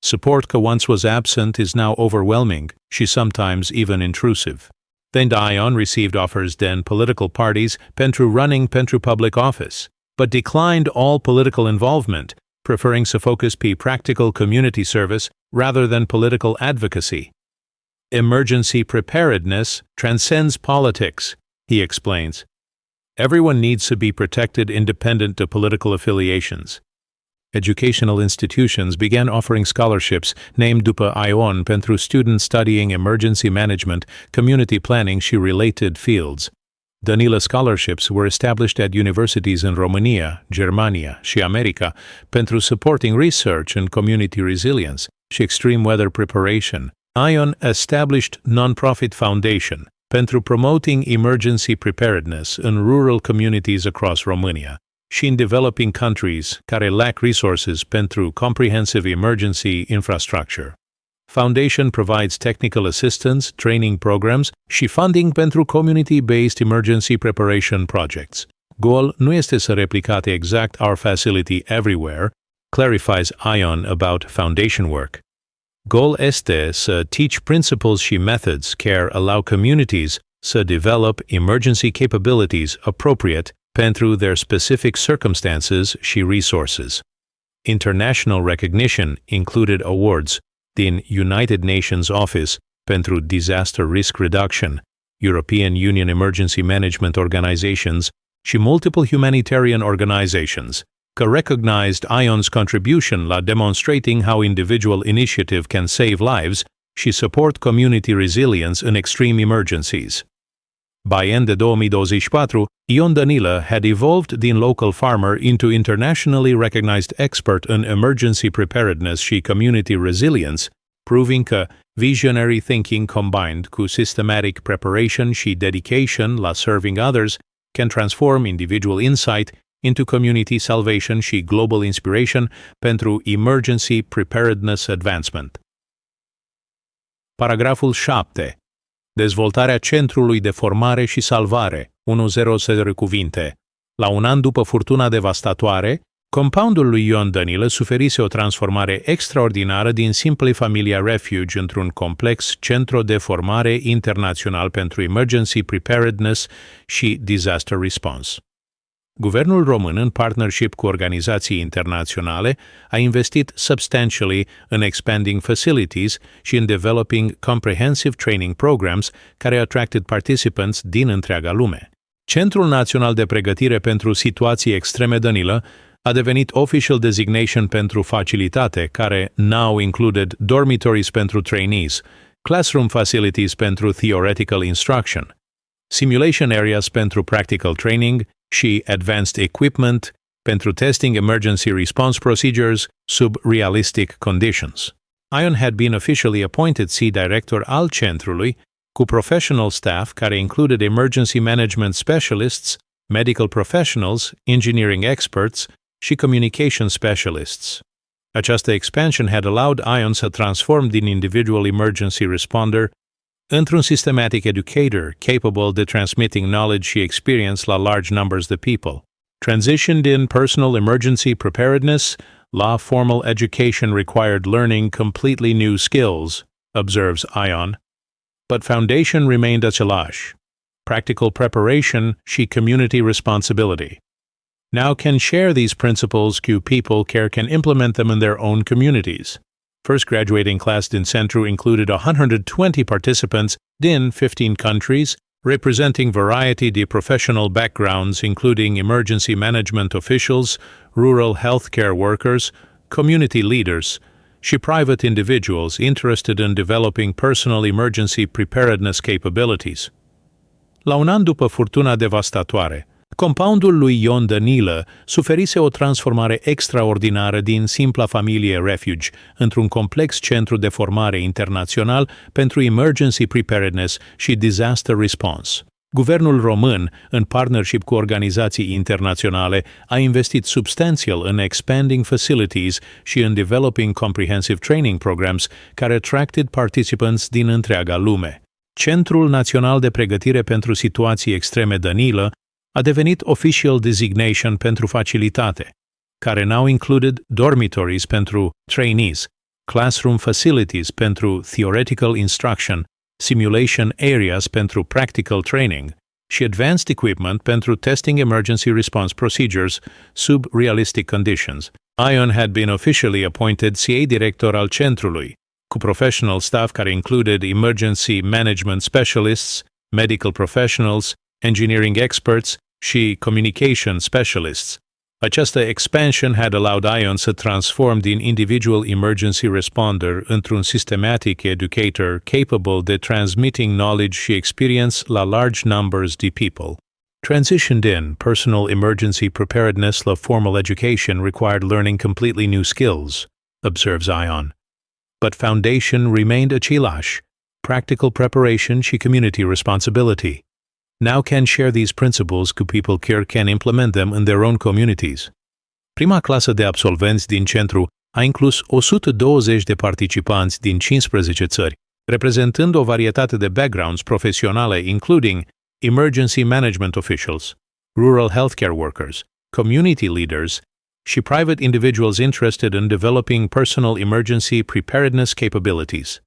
Support that once was absent is now overwhelming, she sometimes even intrusive. Then Ion received offers then political parties pentru running pentru public office, but declined all political involvement, preferring to focus on practical community service rather than political advocacy. Emergency preparedness transcends politics, he explains. Everyone needs to be protected independent of political affiliations. Educational institutions began offering scholarships named după Ion pentru students studying emergency management, community planning și related fields. Danila scholarships were established at universities in Romania, Germania și America pentru supporting research and community resilience și extreme weather preparation. Ion established non-profit foundation pentru promoting emergency preparedness in rural communities across Romania și in developing countries care lack resources pentru comprehensive emergency infrastructure. Foundation provides technical assistance, training programs și funding pentru community-based emergency preparation projects. Goal nu este să replicate exact our facility everywhere, clarifies Ion about foundation work. Goal este să teach principles și methods care allow communities să develop emergency capabilities appropriate pentru their specific circumstances și resources. International recognition included awards din United Nations Office pentru Disaster Risk Reduction, European Union Emergency Management Organizations și multiple humanitarian organizations, că recognized Ion's contribution la demonstrating how individual initiative can save lives și support community resilience in extreme emergencies. By end de 2024, Ion Danilă had evolved din local farmer into internationally recognized expert in emergency preparedness și community resilience, proving că visionary thinking combined cu systematic preparation și dedication la serving others can transform individual insight into community salvation și global inspiration pentru emergency preparedness advancement. Paragraful 7. Dezvoltarea Centrului de Formare și Salvare, 100 cuvinte. La un an după furtuna devastatoare, compoundul lui Ion Danilă suferise o transformare extraordinară din simplei familia Refuge într-un complex centru de formare internațional pentru emergency preparedness și disaster response. Guvernul român, în partnership cu organizații internaționale, a investit substantially in expanding facilities și in developing comprehensive training programs care attracted participants din întreaga lume. Centrul Național de Pregătire pentru Situații Extreme Danilă a devenit official designation pentru facilitate, care now included dormitories pentru trainees, classroom facilities pentru theoretical instruction, simulation areas pentru practical training și advanced equipment pentru testing emergency response procedures sub realistic conditions. Ion had been officially appointed C-director al centrului, cu professional staff care included emergency management specialists, medical professionals, engineering experts și communication specialists. Această expansion had allowed Ion să transform din individual emergency responder într-un systematic educator capable de transmitting knowledge și experience la large numbers of people. Transitioned in personal emergency preparedness, la formal education required learning completely new skills, observes Ion, but foundation remained același, practical preparation și community responsibility. Now can share these principles cu people care can implement them in their own communities. First graduating class din centru included 120 participants din 15 countries, representing variety de professional backgrounds including emergency management officials, rural healthcare workers, community leaders, și private individuals interested in developing personal emergency preparedness capabilities. La un an după furtuna devastatoare, compoundul lui Ion Danilă suferise o transformare extraordinară din simpla familie Refuge într-un complex centru de formare internațional pentru emergency preparedness și disaster response. Guvernul român, în partnership cu organizații internaționale, a investit substanțial în expanding facilities și în developing comprehensive training programs care attracted participants din întreaga lume. Centrul Național de Pregătire pentru Situații Extreme Danilă a devenit official designation pentru facilitate, care now included dormitories pentru trainees, classroom facilities pentru theoretical instruction, simulation areas pentru practical training și advanced equipment pentru testing emergency response procedures sub realistic conditions. Ion had been officially appointed CA director al centrului, cu professional staff care included emergency management specialists, medical professionals, engineering experts și communication specialists. Această expansion had allowed Ion să transform din individual emergency responder într-un systematic educator capable de transmitting knowledge și experience la large numbers de people. Transitioned in personal emergency preparedness la formal education required learning completely new skills, observes Ion. But foundation remained același, practical preparation și community responsibility. Now can share these principles cu people care can implement them in their own communities. Prima clasă de absolvenți din centru a inclus 120 de participanți din 15 țări, reprezentând o varietate de backgrounds profesionale including emergency management officials, rural healthcare workers, community leaders și private individuals interested in developing personal emergency preparedness capabilities.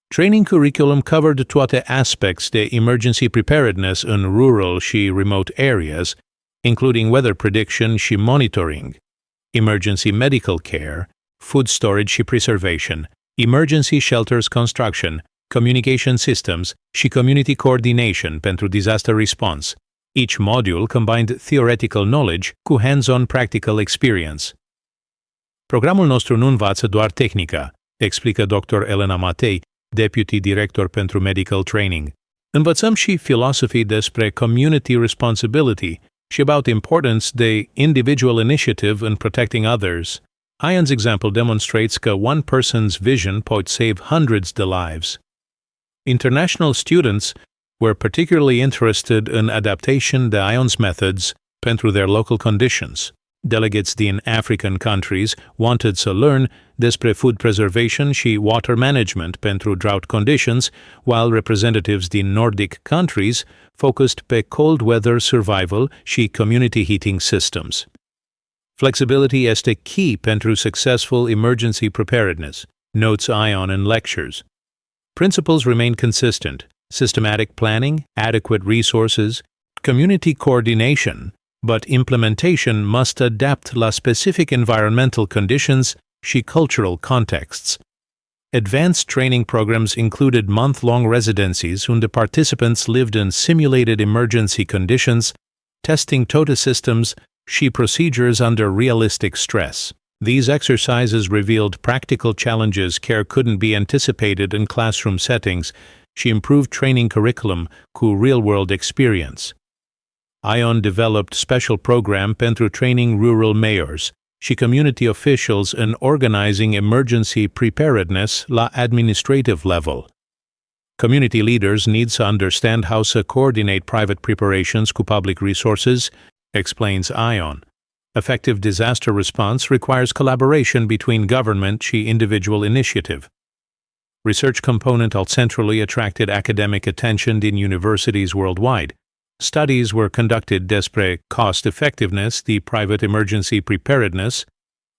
Training curriculum covered toate aspects de emergency preparedness in rural și remote areas, including weather prediction și monitoring, emergency medical care, food storage și preservation, emergency shelters construction, communication systems și community coordination pentru disaster response. Each module combined theoretical knowledge cu hands-on practical experience. Programul nostru nu învață doar tehnica, explică Dr. Elena Matei, Deputy Director pentru Medical Training. Învățăm și filosofii despre community responsibility și about importance de individual initiative in protecting others. Ion's example demonstrates că one person's vision poate save hundreds de lives. International students were particularly interested in adaptation de Ion's methods pentru their local conditions. Delegates din African countries wanted to learn despre food preservation și water management pentru drought conditions, while representatives din Nordic countries focused pe cold weather survival și community heating systems. Flexibility este key pentru successful emergency preparedness, notes Ion in lectures. Principles remain consistent: systematic planning, adequate resources, community coordination, but implementation must adapt la specific environmental conditions și cultural contexts. Advanced training programs included month-long residencies unde participants lived in simulated emergency conditions, testing TOTA systems și procedures under realistic stress. These exercises revealed practical challenges care couldn't be anticipated in classroom settings și improved training curriculum cu real-world experience. Ion developed special program pentru training rural mayors și community officials in organizing emergency preparedness la administrative level. Community leaders need to understand how to coordinate private preparations cu public resources, explains Ion. Effective disaster response requires collaboration between government și individual initiative. Research component centrally attracted academic attention in universities worldwide. Studies were conducted despre cost effectiveness, the private emergency preparedness,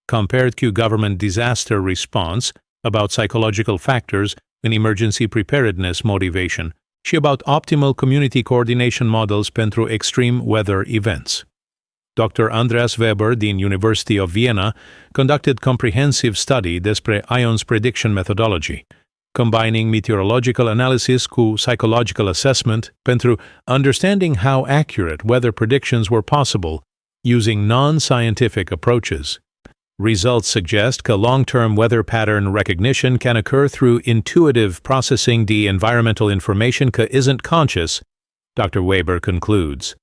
compared to government disaster response, about psychological factors in emergency preparedness motivation, și about optimal community coordination models pentru extreme weather events. Dr. Andreas Weber din University of Vienna conducted comprehensive study despre Ion's prediction methodology, combining meteorological analysis cu psychological assessment pentru understanding how accurate weather predictions were possible using non-scientific approaches. Results suggest that long-term weather pattern recognition can occur through intuitive processing the environmental information that isn't conscious, Dr. Weber concludes.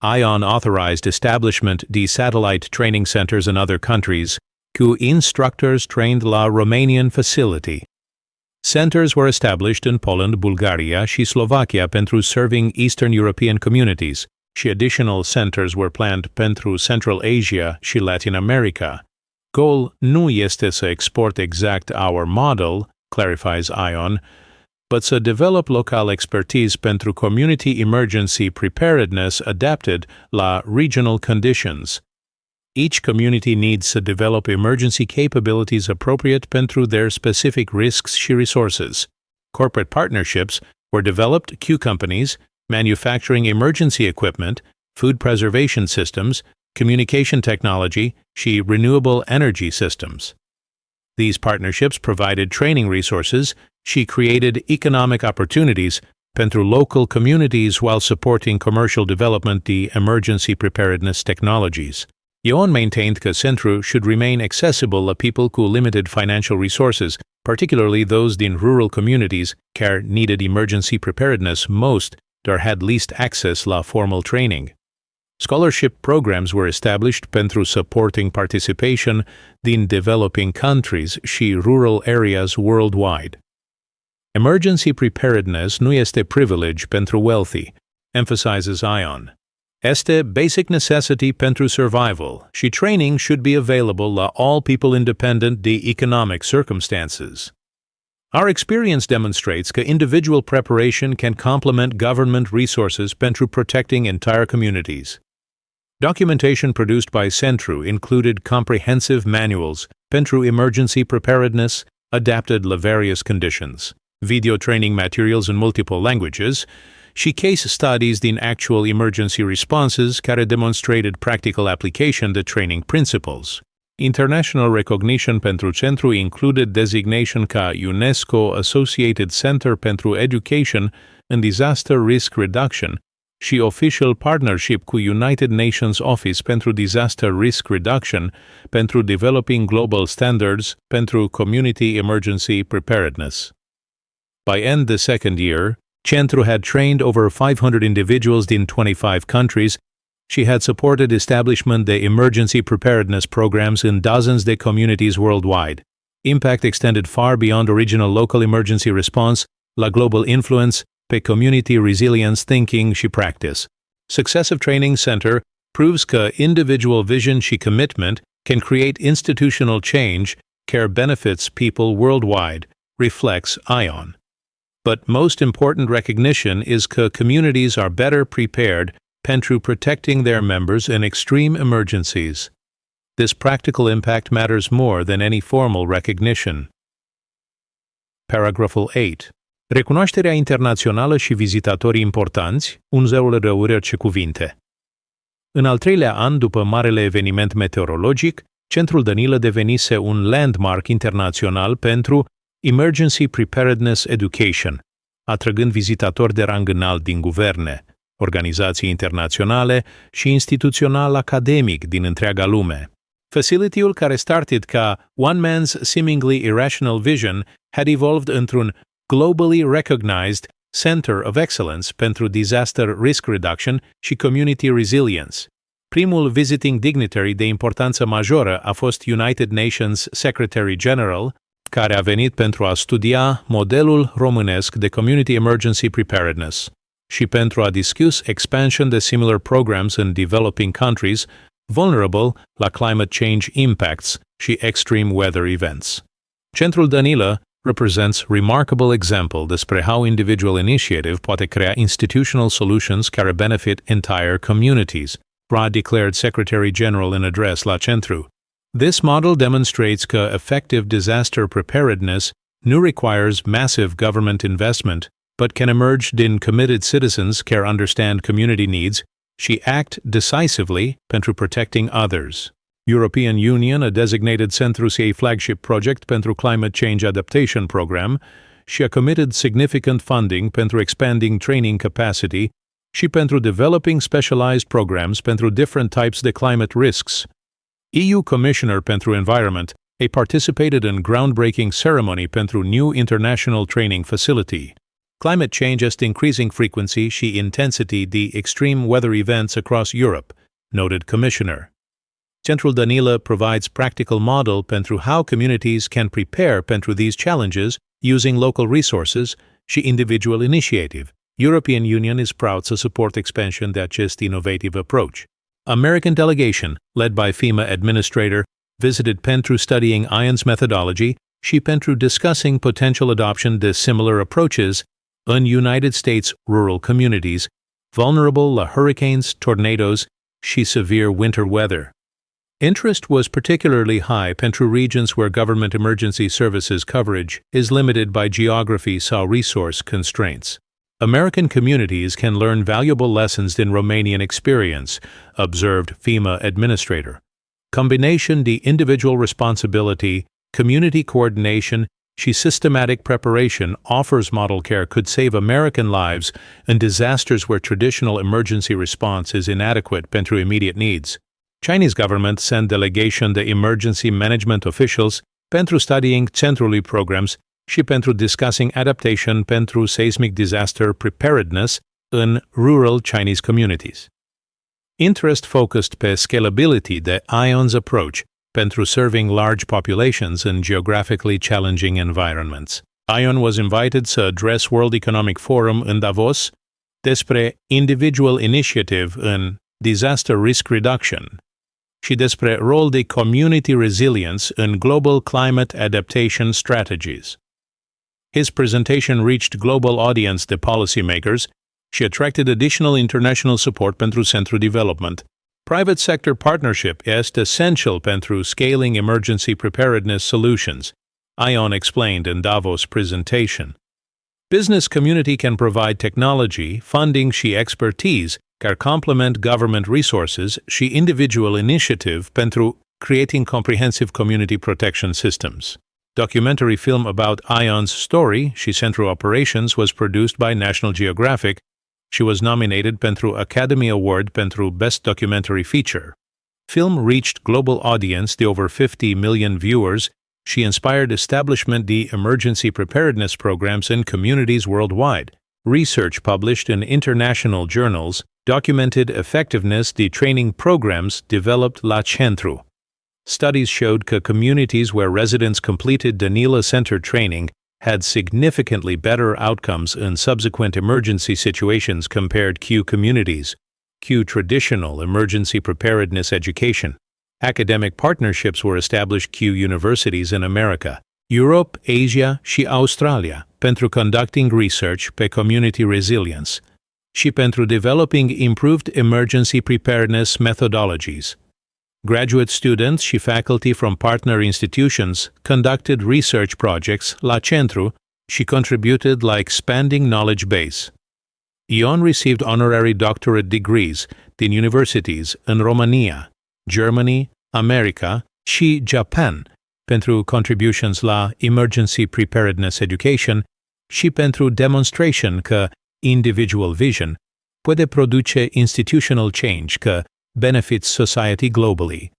Ion authorized establishment de satellite training centers in other countries, cu instructors trained la Romanian facility. Centers were established in Poland, Bulgaria și Slovakia pentru serving Eastern European communities, și additional centers were planned pentru Central Asia și Latin America. Goal nu este să export exact our model, clarifies Ion, but to develop local expertise pentru community emergency preparedness adapted la regional conditions. Each community needs to develop emergency capabilities appropriate pentru their specific risks și resources. Corporate partnerships were developed cu companies manufacturing emergency equipment, food preservation systems, communication technology, și renewable energy systems. These partnerships provided training resources și created economic opportunities pentru local communities while supporting commercial development de emergency preparedness technologies. Ion maintained that Centru should remain accessible to people with limited financial resources, particularly those in rural communities care needed emergency preparedness most or had least access la formal training. Scholarship programs were established pentru supporting participation in developing countries și rural areas worldwide. Emergency preparedness nu este privilege pentru wealthy, emphasizes Ion. Este basic necessity pentru survival, și training should be available to all people independent de economic circumstances. Our experience demonstrates that individual preparation can complement government resources pentru protecting entire communities. Documentation produced by Centru included comprehensive manuals pentru emergency preparedness adapted to various conditions, video training materials in multiple languages, și case studies din actual emergency responses care demonstrated practical application de training principles. International recognition pentru Centru included designation ca UNESCO Associated Center pentru Education and Disaster Risk Reduction și official partnership cu United Nations Office pentru Disaster Risk Reduction pentru developing global standards pentru community emergency preparedness. By end the second year, Centru had trained over 500 individuals in 25 countries. She had supported establishment de emergency preparedness programs in dozens de communities worldwide. Impact extended far beyond original local emergency response, la global influence, pe community resilience thinking și practice. Successive Training Center proves că individual vision și commitment can create institutional change care benefits people worldwide, reflects ION. But most important recognition is că communities are better prepared pentru protecting their members in extreme emergencies. This practical impact matters more than any formal recognition. Paragraful 8. Recunoașterea internațională și vizitatorii importanți, unzeul răurări ce cuvinte. În al treilea an după marele eveniment meteorologic, Centrul Danilă devenise un landmark internațional pentru Emergency Preparedness Education, atrăgând vizitatori de rang înalt din guverne, organizații internaționale și instituțional academic din întreaga lume. Facility-ul, care started ca One Man's Seemingly Irrational Vision, had evolved într-un globally recognized Center of Excellence pentru Disaster Risk Reduction și Community Resilience. Primul visiting dignitary de importanță majoră a fost United Nations Secretary General, care a venit pentru a studia modelul românesc de Community Emergency Preparedness și pentru a discuss expansion de similar programs in developing countries vulnerable la climate change impacts și extreme weather events. Centrul Danilă represents remarkable example despre how individual initiative poate crea institutional solutions care benefit entire communities, a declared Secretary General in address la Centru. This model demonstrates că effective disaster preparedness nu requires massive government investment, but can emerge din committed citizens care understand community needs și act decisively pentru protecting others. European Union a designated Centrus a flagship project pentru Climate Change Adaptation Program și a committed significant funding pentru expanding training capacity și pentru developing specialized programs pentru different types de climate risks. EU Commissioner pentru Environment a participated in groundbreaking ceremony pentru new international training facility. Climate change is increasing frequency și intensity the extreme weather events across Europe, noted Commissioner. Centrul Danilă provides practical model pentru how communities can prepare pentru these challenges using local resources și individual initiative. European Union is proud to support expansion de acest innovative approach. American delegation, led by FEMA administrator, visited pentru studying ION's methodology și pentru discussing potential adoption de similar approaches in United States rural communities, vulnerable la hurricanes, tornadoes și severe winter weather. Interest was particularly high pentru regions where government emergency services coverage is limited by geography sau resource constraints. American communities can learn valuable lessons in Romanian experience, observed FEMA administrator. Combination de individual responsibility, community coordination și systematic preparation offers model care could save American lives in disasters where traditional emergency response is inadequate pentru immediate needs. Chinese government sent delegation de emergency management officials pentru studying centrally programs și pentru discussing adaptation pentru seismic disaster preparedness in rural Chinese communities. Interest focused pe scalability de ION's approach pentru serving large populations in geographically challenging environments. ION was invited to address World Economic Forum in Davos despre individual initiative in disaster risk reduction și despre rol de community resilience in global climate adaptation strategies. His presentation reached global audience de policymakers și attracted additional international support pentru centru development. Private sector partnership este essential pentru scaling emergency preparedness solutions, ION explained in Davos presentation. Business community can provide technology, funding și expertise care complement government resources și individual initiative pentru creating comprehensive community protection systems. Documentary film about ION's story și centru operations was produced by National Geographic. She was nominated pentru Academy Award pentru Best Documentary Feature. Film reached global audience de over 50 million viewers. She inspired establishment de emergency preparedness programs in communities worldwide, Research published in international journals documented effectiveness the training programs developed la centru. Studies showed that communities where residents completed Danila Center training had significantly better outcomes in subsequent emergency situations compared to communities, traditional emergency preparedness education. Academic partnerships were established cu universities in America, Europe, Asia și Australia pentru conducting research pe community resilience și pentru developing improved emergency preparedness methodologies. Graduate students și faculty from partner institutions conducted research projects la centru și contributed la expanding knowledge base. Ion received honorary doctorate degrees din universities în România, Germany, America și Japan pentru contributions la emergency preparedness education și pentru demonstration că individual vision poate produce institutional change că benefits society globally.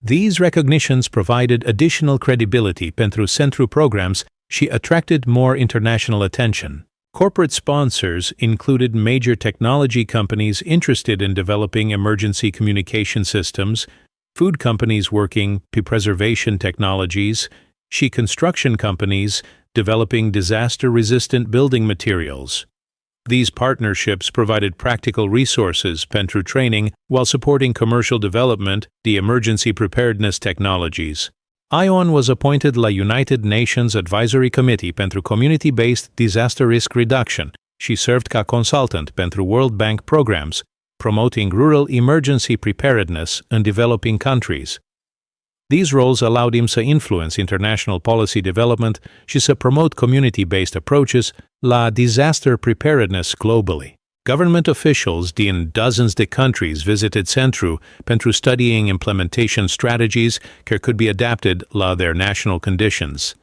These recognitions provided additional credibility pentru centru programs și attracted more international attention. Corporate sponsors included major technology companies interested in developing emergency communication systems, food companies working to preservation technologies, și construction companies developing disaster-resistant building materials. These partnerships provided practical resources pentru training while supporting commercial development, the emergency preparedness technologies. Ion was appointed la United Nations Advisory Committee pentru Community-Based Disaster Risk Reduction și served ca consultant pentru World Bank programs, promoting rural emergency preparedness in developing countries. These roles allowed him to influence international policy development și să promote community-based approaches la disaster preparedness globally. Government officials din dozens de countries visited Centru pentru studying implementation strategies that could be adapted la their national conditions.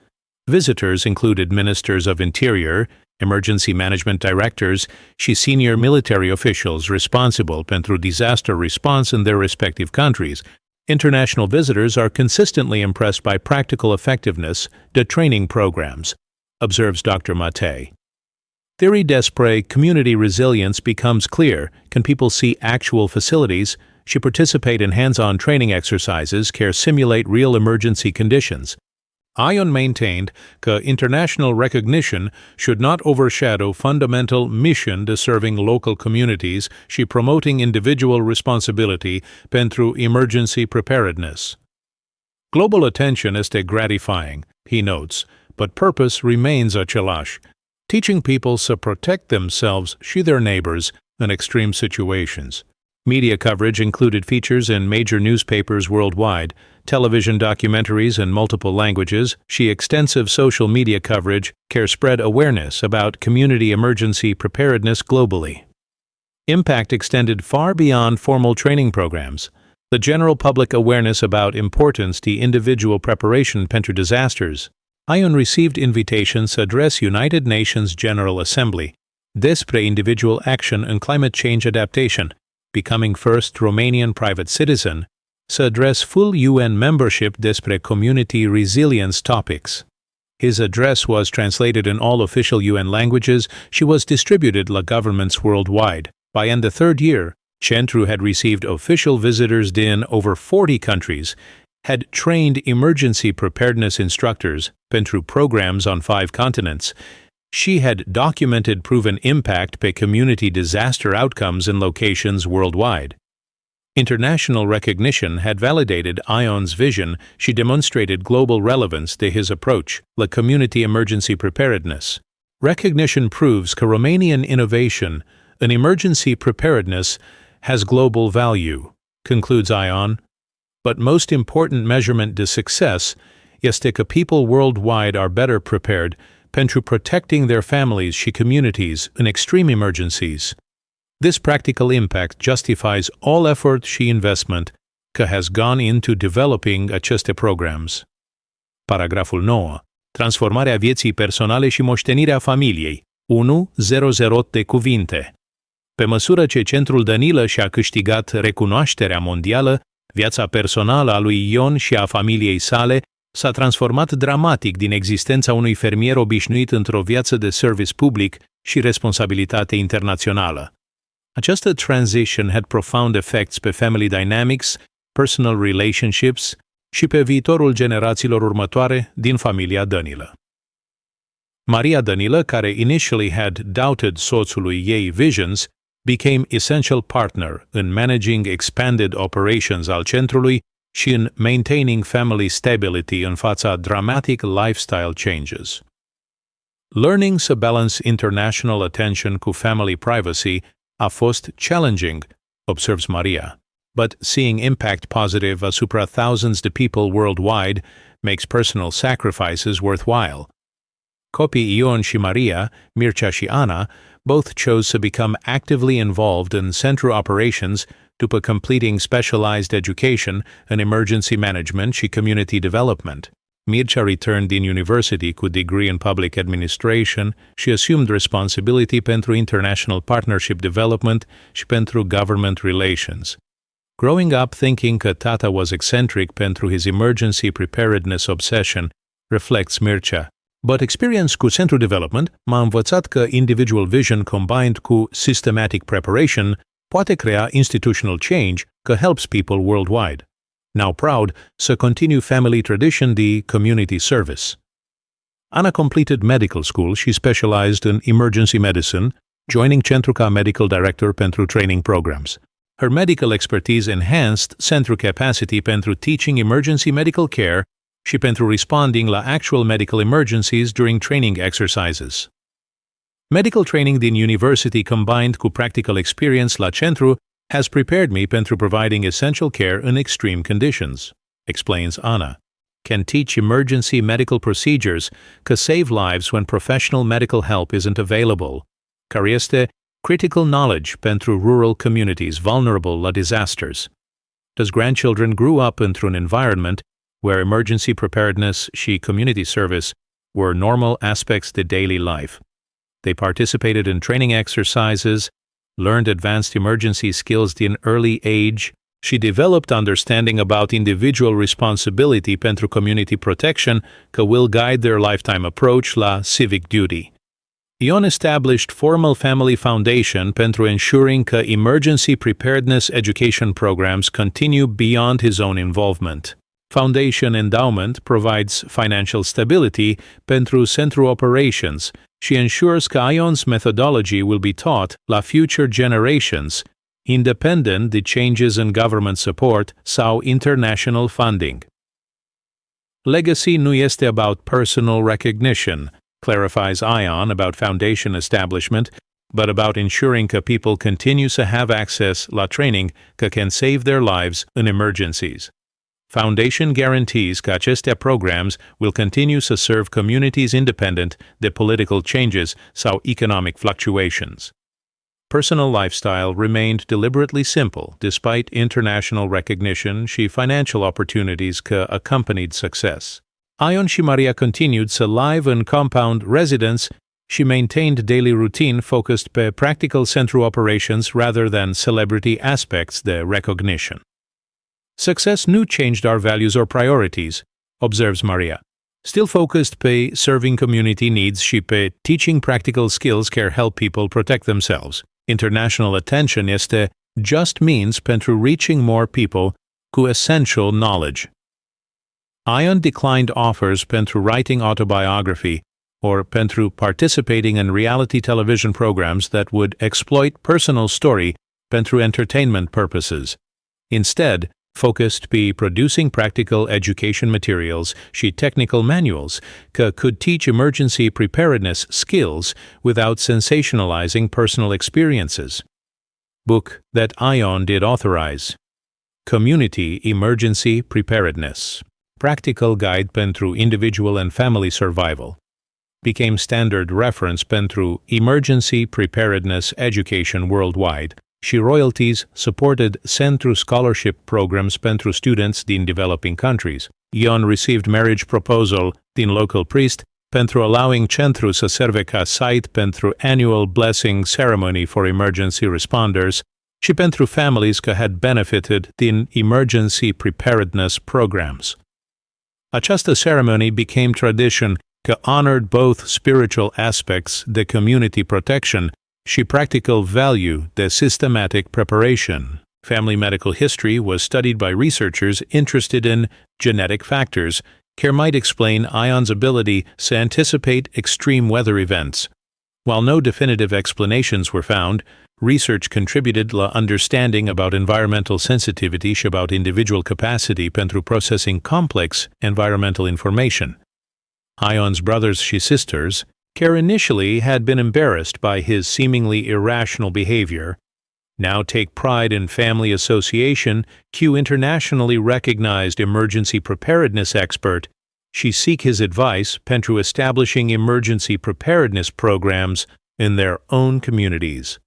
Visitors included ministers of interior, emergency management directors și senior military officials responsible pentru disaster response in their respective countries. International visitors are consistently impressed by practical effectiveness the training programs, observes Dr. Mate. Theory despre community resilience becomes clear when people see actual facilities și participate in hands-on training exercises that simulate real emergency conditions. Ion maintained that international recognition should not overshadow fundamental mission de serving local communities și promoting individual responsibility pentru emergency preparedness. Global attention este gratifying, he notes, but purpose remains același, teaching people to protect themselves și their neighbors in extreme situations. Media coverage included features in major newspapers worldwide, television documentaries in multiple languages, și extensive social media coverage care spread awareness about community emergency preparedness globally. Impact extended far beyond formal training programs. The general public awareness about importance to individual preparation pentru disasters. Ion received invitations to address United Nations General Assembly despre individual action in climate change adaptation, becoming first Romanian private citizen, to address full UN membership despre community resilience topics. His address was translated in all official UN languages. She was distributed la governments worldwide. By end the third year, Centru had received official visitors in over 40 countries, had trained emergency preparedness instructors pentru programs on 5 continents. She had documented proven impact pe community disaster outcomes in locations worldwide. International recognition had validated Ion's vision. She demonstrated global relevance to his approach, la community emergency preparedness. Recognition proves that Romanian innovation in emergency preparedness has global value, concludes Ion. But most important measurement to success este că people worldwide are better prepared pentru protecting their families și communities in extreme emergencies. This practical impact justifies all effort și investment that has gone into developing aceste programs. Paragraful 9. Transformarea vieții personale și moștenirea familiei. 1.00 de cuvinte. Pe măsură ce Centrul Danila și-a câștigat recunoașterea mondială, viața personală a lui Ion și a familiei sale s-a transformat dramatic din existența unui fermier obișnuit într-o viață de service public și responsabilitate internațională. Această transition had profound effects pe family dynamics, personal relationships și pe viitorul generațiilor următoare din familia Dănilă. Maria Dănilă, care initially had doubted soțului ei visions, became essential partner in managing expanded operations al centrului și în maintaining family stability în fața dramatic lifestyle changes. Learning să balance international attention cu family privacy a fost challenging, observes Maria, but seeing impact positive asupra thousands de people worldwide makes personal sacrifices worthwhile. Copiii Ion și Maria, Mircea și Ana, both chose to become actively involved in central operations după completing specialized education in emergency management și community development. Mircea returned din university cu degree in public administration și assumed responsibility pentru international partnership development și pentru government relations. Growing up thinking că tata was eccentric pentru his emergency preparedness obsession, reflects Mircea. But experience cu Centru Development m-a învățat că individual vision combined cu systematic preparation poate crea institutional change that helps people worldwide. Now proud să continue family tradition de community service. Ana completed medical school. She specialized in emergency medicine, joining Centru ca medical director pentru training programs. Her medical expertise enhanced Centru capacity pentru teaching emergency medical care și pentru responding la actual medical emergencies during training exercises. Medical training din university combined cu practical experience la centru has prepared me pentru providing essential care in extreme conditions, explains Ana. Can teach emergency medical procedures că save lives when professional medical help isn't available, care este critical knowledge pentru rural communities vulnerable la disasters. Does grandchildren grew up într-un environment where emergency preparedness și community service were normal aspects of daily life. They participated in training exercises, learned advanced emergency skills in early age, și developed understanding about individual responsibility pentru community protection that will guide their lifetime approach la civic duty. Ion established formal family foundation pentru ensuring that emergency preparedness education programs continue beyond his own involvement. Foundation endowment provides financial stability pentru centru operations și ensures că Ion's methodology will be taught la future generations, independent de changes in government support sau international funding. Legacy nu este about personal recognition, clarifies Ion about foundation establishment, but about ensuring that people continue to have access la training that can save their lives in emergencies. Foundation guarantees that aceste programs will continue to serve communities independent de political changes sau economic fluctuations. Personal lifestyle remained deliberately simple despite international recognition și financial opportunities that accompanied success. Ion și Maria continued to live in compound residence. She maintained daily routine focused pe practical central operations rather than celebrity aspects de recognition. Success nu changed our values or priorities, observes Maria. Still focused pe serving community needs și pe teaching practical skills care help people protect themselves. International attention este just means pentru reaching more people cu essential knowledge. Ion declined offers pentru writing autobiography or pentru participating in reality television programs that would exploit personal story pentru entertainment purposes. Instead, focused pe producing practical education materials și technical manuals that could teach emergency preparedness skills without sensationalizing personal experiences. Book that Ion did authorize. Community Emergency Preparedness. Practical Guide pentru Individual and Family Survival. Became standard reference pentru emergency preparedness education worldwide. Și royalties supported Centru scholarship programs pentru students din developing countries. Ion received marriage proposal din local priest pentru allowing Centru să serve ca site pentru annual blessing ceremony for emergency responders și pentru families that had benefited din emergency preparedness programs. Această ceremony became tradition că honored both spiritual aspects de community protection și practical value de systematic preparation. Family medical history was studied by researchers interested in genetic factors, care might explain Ion's ability to anticipate extreme weather events. While no definitive explanations were found, research contributed la understanding about environmental sensitivity și about individual capacity pentru processing complex environmental information. Ion's brothers și sisters, care initially had been embarrassed by his seemingly irrational behavior, now take pride in family association, Q internationally recognized emergency preparedness expert, și seek his advice pentru establishing emergency preparedness programs in their own communities.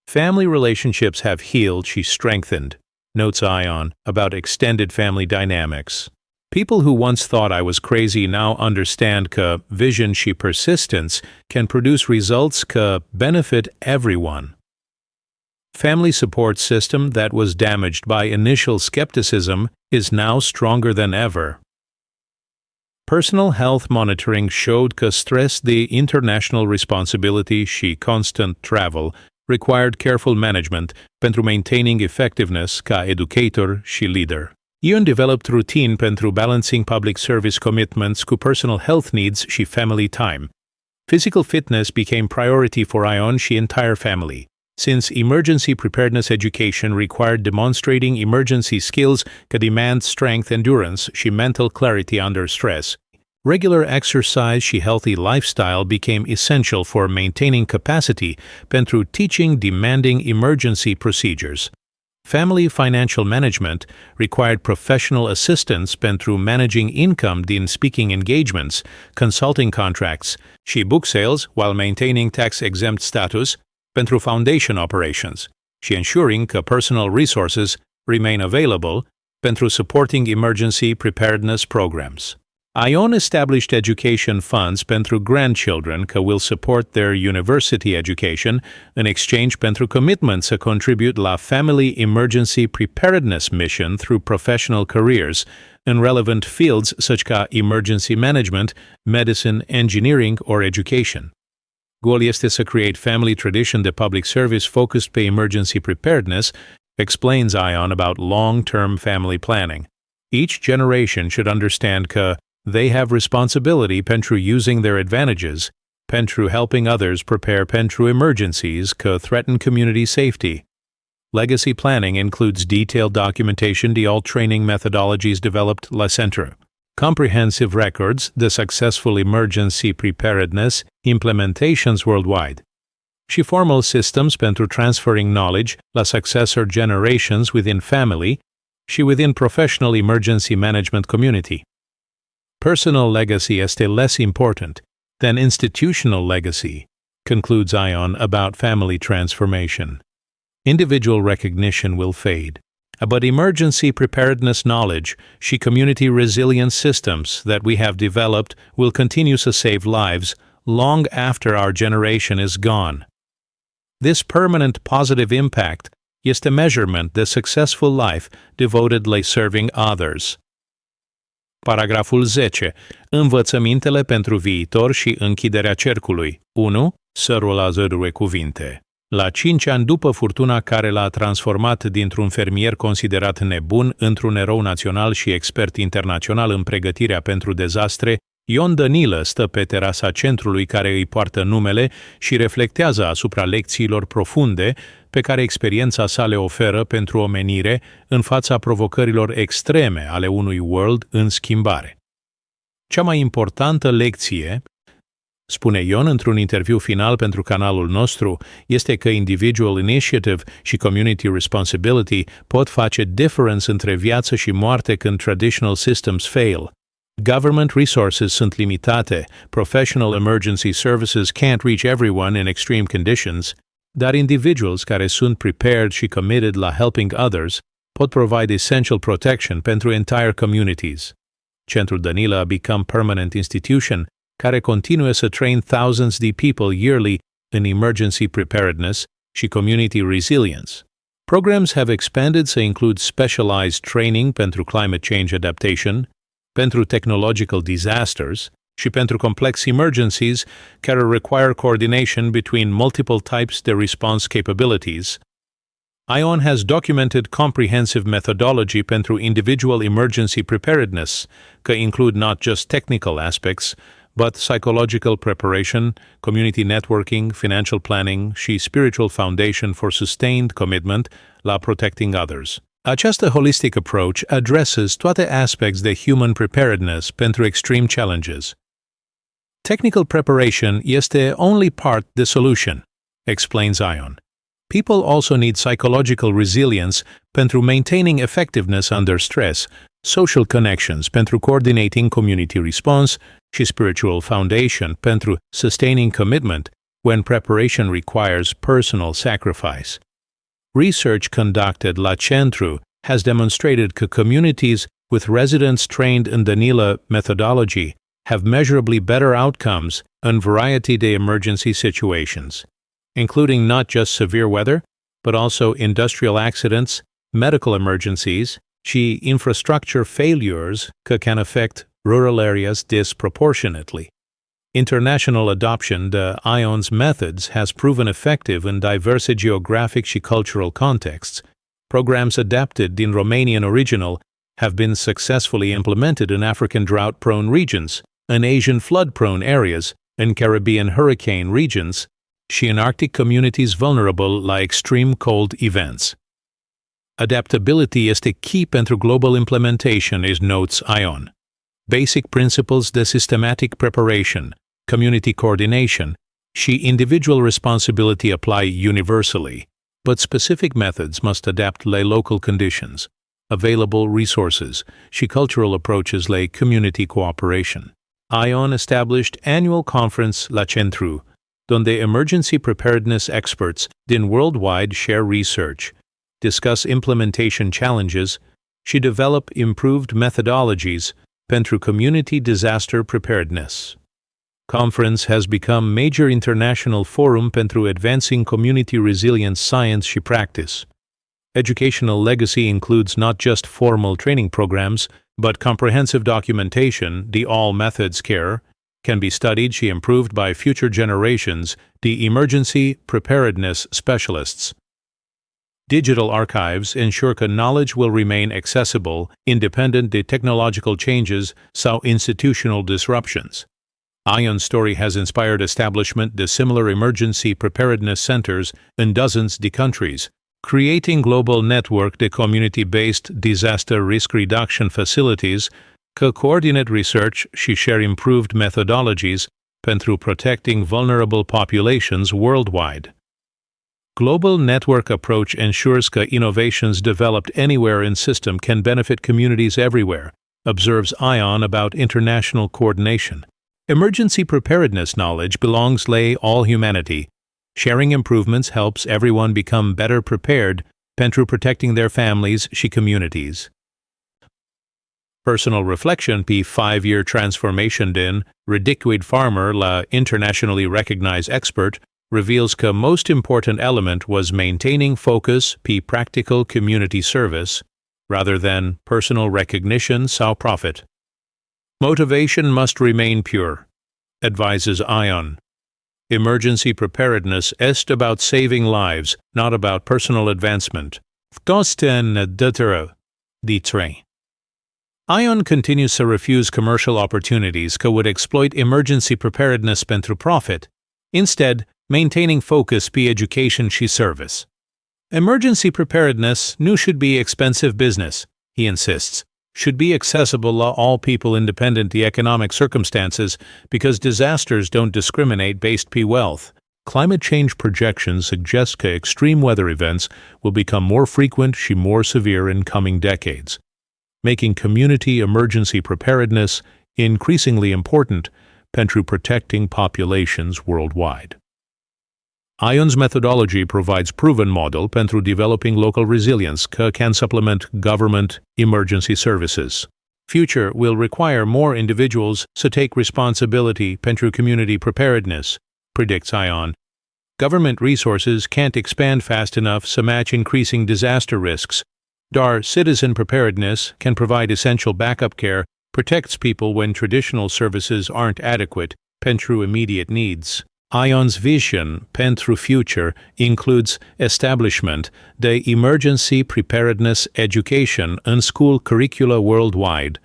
Family relationships have healed și strengthened, notes Ion about extended family dynamics. People who once thought I was crazy now understand că vision și persistence can produce results că benefit everyone. Family support system that was damaged by initial skepticism is now stronger than ever. Personal health monitoring showed că stress de international responsibility și constant travel required careful management pentru maintaining effectiveness ca educator și leader. Ion developed routine pentru balancing public service commitments cu personal health needs și family time. Physical fitness became priority for Ion și entire family, since emergency preparedness education required demonstrating emergency skills that demand strength, endurance, și mental clarity under stress. Regular exercise și healthy lifestyle became essential for maintaining capacity pentru teaching demanding emergency procedures. Family financial management required professional assistance pentru managing income din speaking engagements, consulting contracts și book sales while maintaining tax-exempt status pentru foundation operations și ensuring că personal resources remain available pentru supporting emergency preparedness programs. Ion established education funds pentru grandchildren that will support their university education in exchange pentru commitments to contribute la family emergency preparedness mission through professional careers in relevant fields such as emergency management, medicine, engineering, or education. Goal este să create family tradition de public service focused pe emergency preparedness, explains Ion about long-term family planning. Each generation should understand că they have responsibility pentru using their advantages, pentru helping others prepare pentru emergencies that threaten community safety. Legacy planning includes detailed documentation de all training methodologies developed la Centru, comprehensive records the successful emergency preparedness implementations worldwide, și formal systems pentru transferring knowledge la successor generations within family și within professional emergency management community. Personal legacy este less important than institutional legacy, concludes Ion about family transformation. Individual recognition will fade, but emergency preparedness knowledge și community resilience systems that we have developed will continue to save lives long after our generation is gone. This permanent positive impact este measurement the successful life devoted to serving others. Paragraful 10. Învățămintele pentru viitor și închiderea cercului. 1. Sărul a 10 cuvinte. La 5 ani după furtuna care l-a transformat dintr-un fermier considerat nebun într-un erou național și expert internațional în pregătirea pentru dezastre, Ion Danilă stă pe terasa centrului care îi poartă numele și reflectează asupra lecțiilor profunde pe care experiența sa le oferă pentru omenire în fața provocărilor extreme ale unui world în schimbare. Cea mai importantă lecție, spune Ion într-un interviu final pentru canalul nostru, este că individual initiative și community responsibility pot face difference între viață și moarte când traditional systems fail. Government resources sunt limitate, professional emergency services can't reach everyone in extreme conditions, dar individuals care sunt prepared și committed la helping others pot provide essential protection pentru entire communities. Centrul Danilă a become permanent institution care continuă să train thousands de people yearly in emergency preparedness și community resilience. Programs have expanded to include specialized training pentru climate change adaptation, pentru technological disasters și pentru complex emergencies care require coordination between multiple types de response capabilities. ION has documented comprehensive methodology pentru individual emergency preparedness, că include not just technical aspects, but psychological preparation, community networking, financial planning și spiritual foundation for sustained commitment la protecting others. Această holistic approach addresses toate aspects de human preparedness pentru extreme challenges. Technical preparation este only part the solution, explains ION. People also need psychological resilience pentru maintaining effectiveness under stress, social connections pentru coordinating community response și spiritual foundation pentru sustaining commitment when preparation requires personal sacrifice. Research conducted la Centru has demonstrated that communities with residents trained in the NILA methodology have measurably better outcomes in variety de emergency situations, including not just severe weather, but also industrial accidents, medical emergencies, și infrastructure failures that can affect rural areas disproportionately. International adoption de ION's methods has proven effective in diverse geographic și cultural contexts. Programs adapted din Romanian original have been successfully implemented in African drought-prone regions, in Asian flood-prone areas, in Caribbean hurricane regions, și in Arctic communities vulnerable la extreme cold events. Adaptability este key pentru global implementation, is notes ION. Basic principles de systematic preparation, community coordination, și individual responsibility apply universally, but specific methods must adapt la local conditions, available resources, și cultural approaches la community cooperation. ION established annual conference la Centru, donde emergency preparedness experts din worldwide share research, discuss implementation challenges, și develop improved methodologies pentru community disaster preparedness. Conference has become major international forum pentru advancing community resilience science și practice. Educational legacy includes not just formal training programs, but comprehensive documentation, the all methods care, can be studied și improved by future generations, the emergency preparedness specialists. Digital archives ensure that knowledge will remain accessible, independent de technological changes sau institutional disruptions. ION's story has inspired establishment de similar emergency preparedness centers in dozens de countries, creating global network de community-based disaster risk reduction facilities that coordinate research și share improved methodologies pentru protecting vulnerable populations worldwide. Global network approach ensures that innovations developed anywhere in system can benefit communities everywhere, observes ION about international coordination. Emergency preparedness knowledge belongs to all humanity. Sharing improvements helps everyone become better prepared pentru protecting their families și communities. Personal reflection pe 5-year transformation din Ridicuid Farmer la internationally recognized expert reveals that most important element was maintaining focus pe practical community service rather than personal recognition sau profit. Motivation must remain pure, advises ION. Emergency preparedness est about saving lives, not about personal advancement. ION continues to refuse commercial opportunities that would exploit emergency preparedness pentru profit, instead maintaining focus pe education și service. Emergency preparedness nu should be expensive business, he insists, should be accessible to all people independent of economic circumstances because disasters don't discriminate based pe wealth. Climate change projections suggest that extreme weather events will become more frequent și more severe in coming decades, making community emergency preparedness increasingly important pentru protecting populations worldwide. ION's methodology provides proven model pentru developing local resilience that can supplement government emergency services. Future will require more individuals to take responsibility pentru community preparedness, predicts ION. Government resources can't expand fast enough to match increasing disaster risks. Dar citizen preparedness can provide essential backup care protects people when traditional services aren't adequate, pentru immediate needs. Ion's vision, pentru future, includes establishment de emergency preparedness education în school curricula worldwide,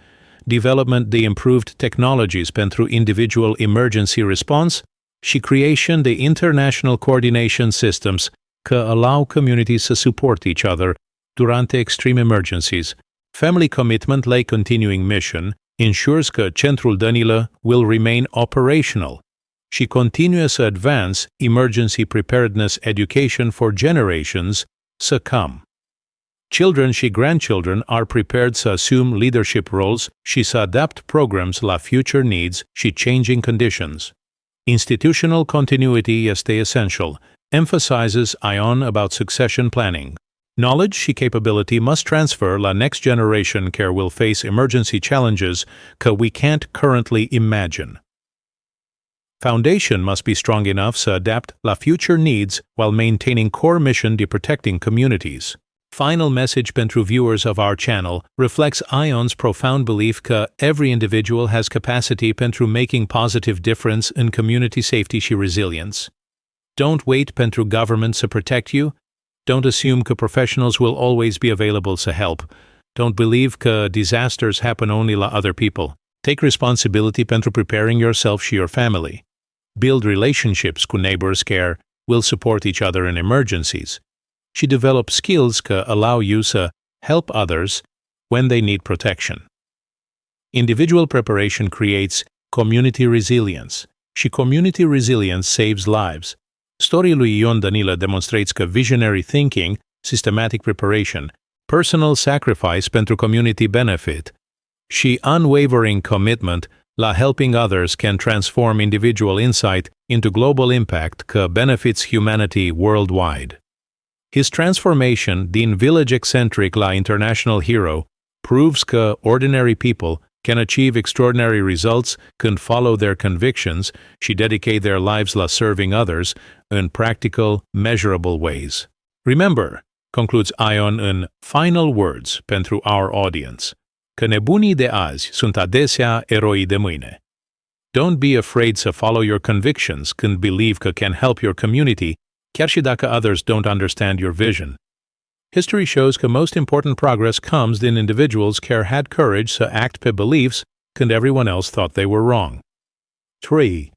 development de improved technologies pentru individual emergency response și creation de international coordination systems că allow communities să support each other durante extreme emergencies. Family commitment la continuing mission ensures că centrul Danila will remain operational și continuă să advance emergency preparedness education for generations să come. Children și grandchildren are prepared să assume leadership roles și să adapt programs la future needs și changing conditions. Institutional continuity este essential, emphasizes ION about succession planning. Knowledge și capability must transfer la next generation care will face emergency challenges că we can't currently imagine. Foundation must be strong enough to adapt la future needs while maintaining core mission de protecting communities. Final message pentru viewers of our channel reflects ION's profound belief că every individual has capacity pentru making positive difference in community safety și resilience. Don't wait pentru government to protect you. Don't assume that professionals will always be available to help. Don't believe that disasters happen only la other people. Take responsibility pentru preparing yourself și your family. Build relationships cu neighbors care will support each other in emergencies. Și develop skills that allow you to help others when they need protection. Individual preparation creates community resilience. Și community resilience saves lives. Storia lui Ion Danila demonstrates că visionary thinking, systematic preparation, personal sacrifice pentru community benefit și unwavering commitment la helping others can transform individual insight into global impact că benefits humanity worldwide. His transformation din village-eccentric la international hero proves că ordinary people can achieve extraordinary results când follow their convictions și dedicate their lives la serving others in practical, measurable ways. Remember, concludes Ion in final words pentru our audience, că nebunii de azi sunt adesea eroii de mâine. Don't be afraid to follow your convictions când believe că can help your community, chiar și dacă others don't understand your vision. History shows that most important progress comes in individuals care had courage to act pe beliefs când everyone else thought they were wrong. 3.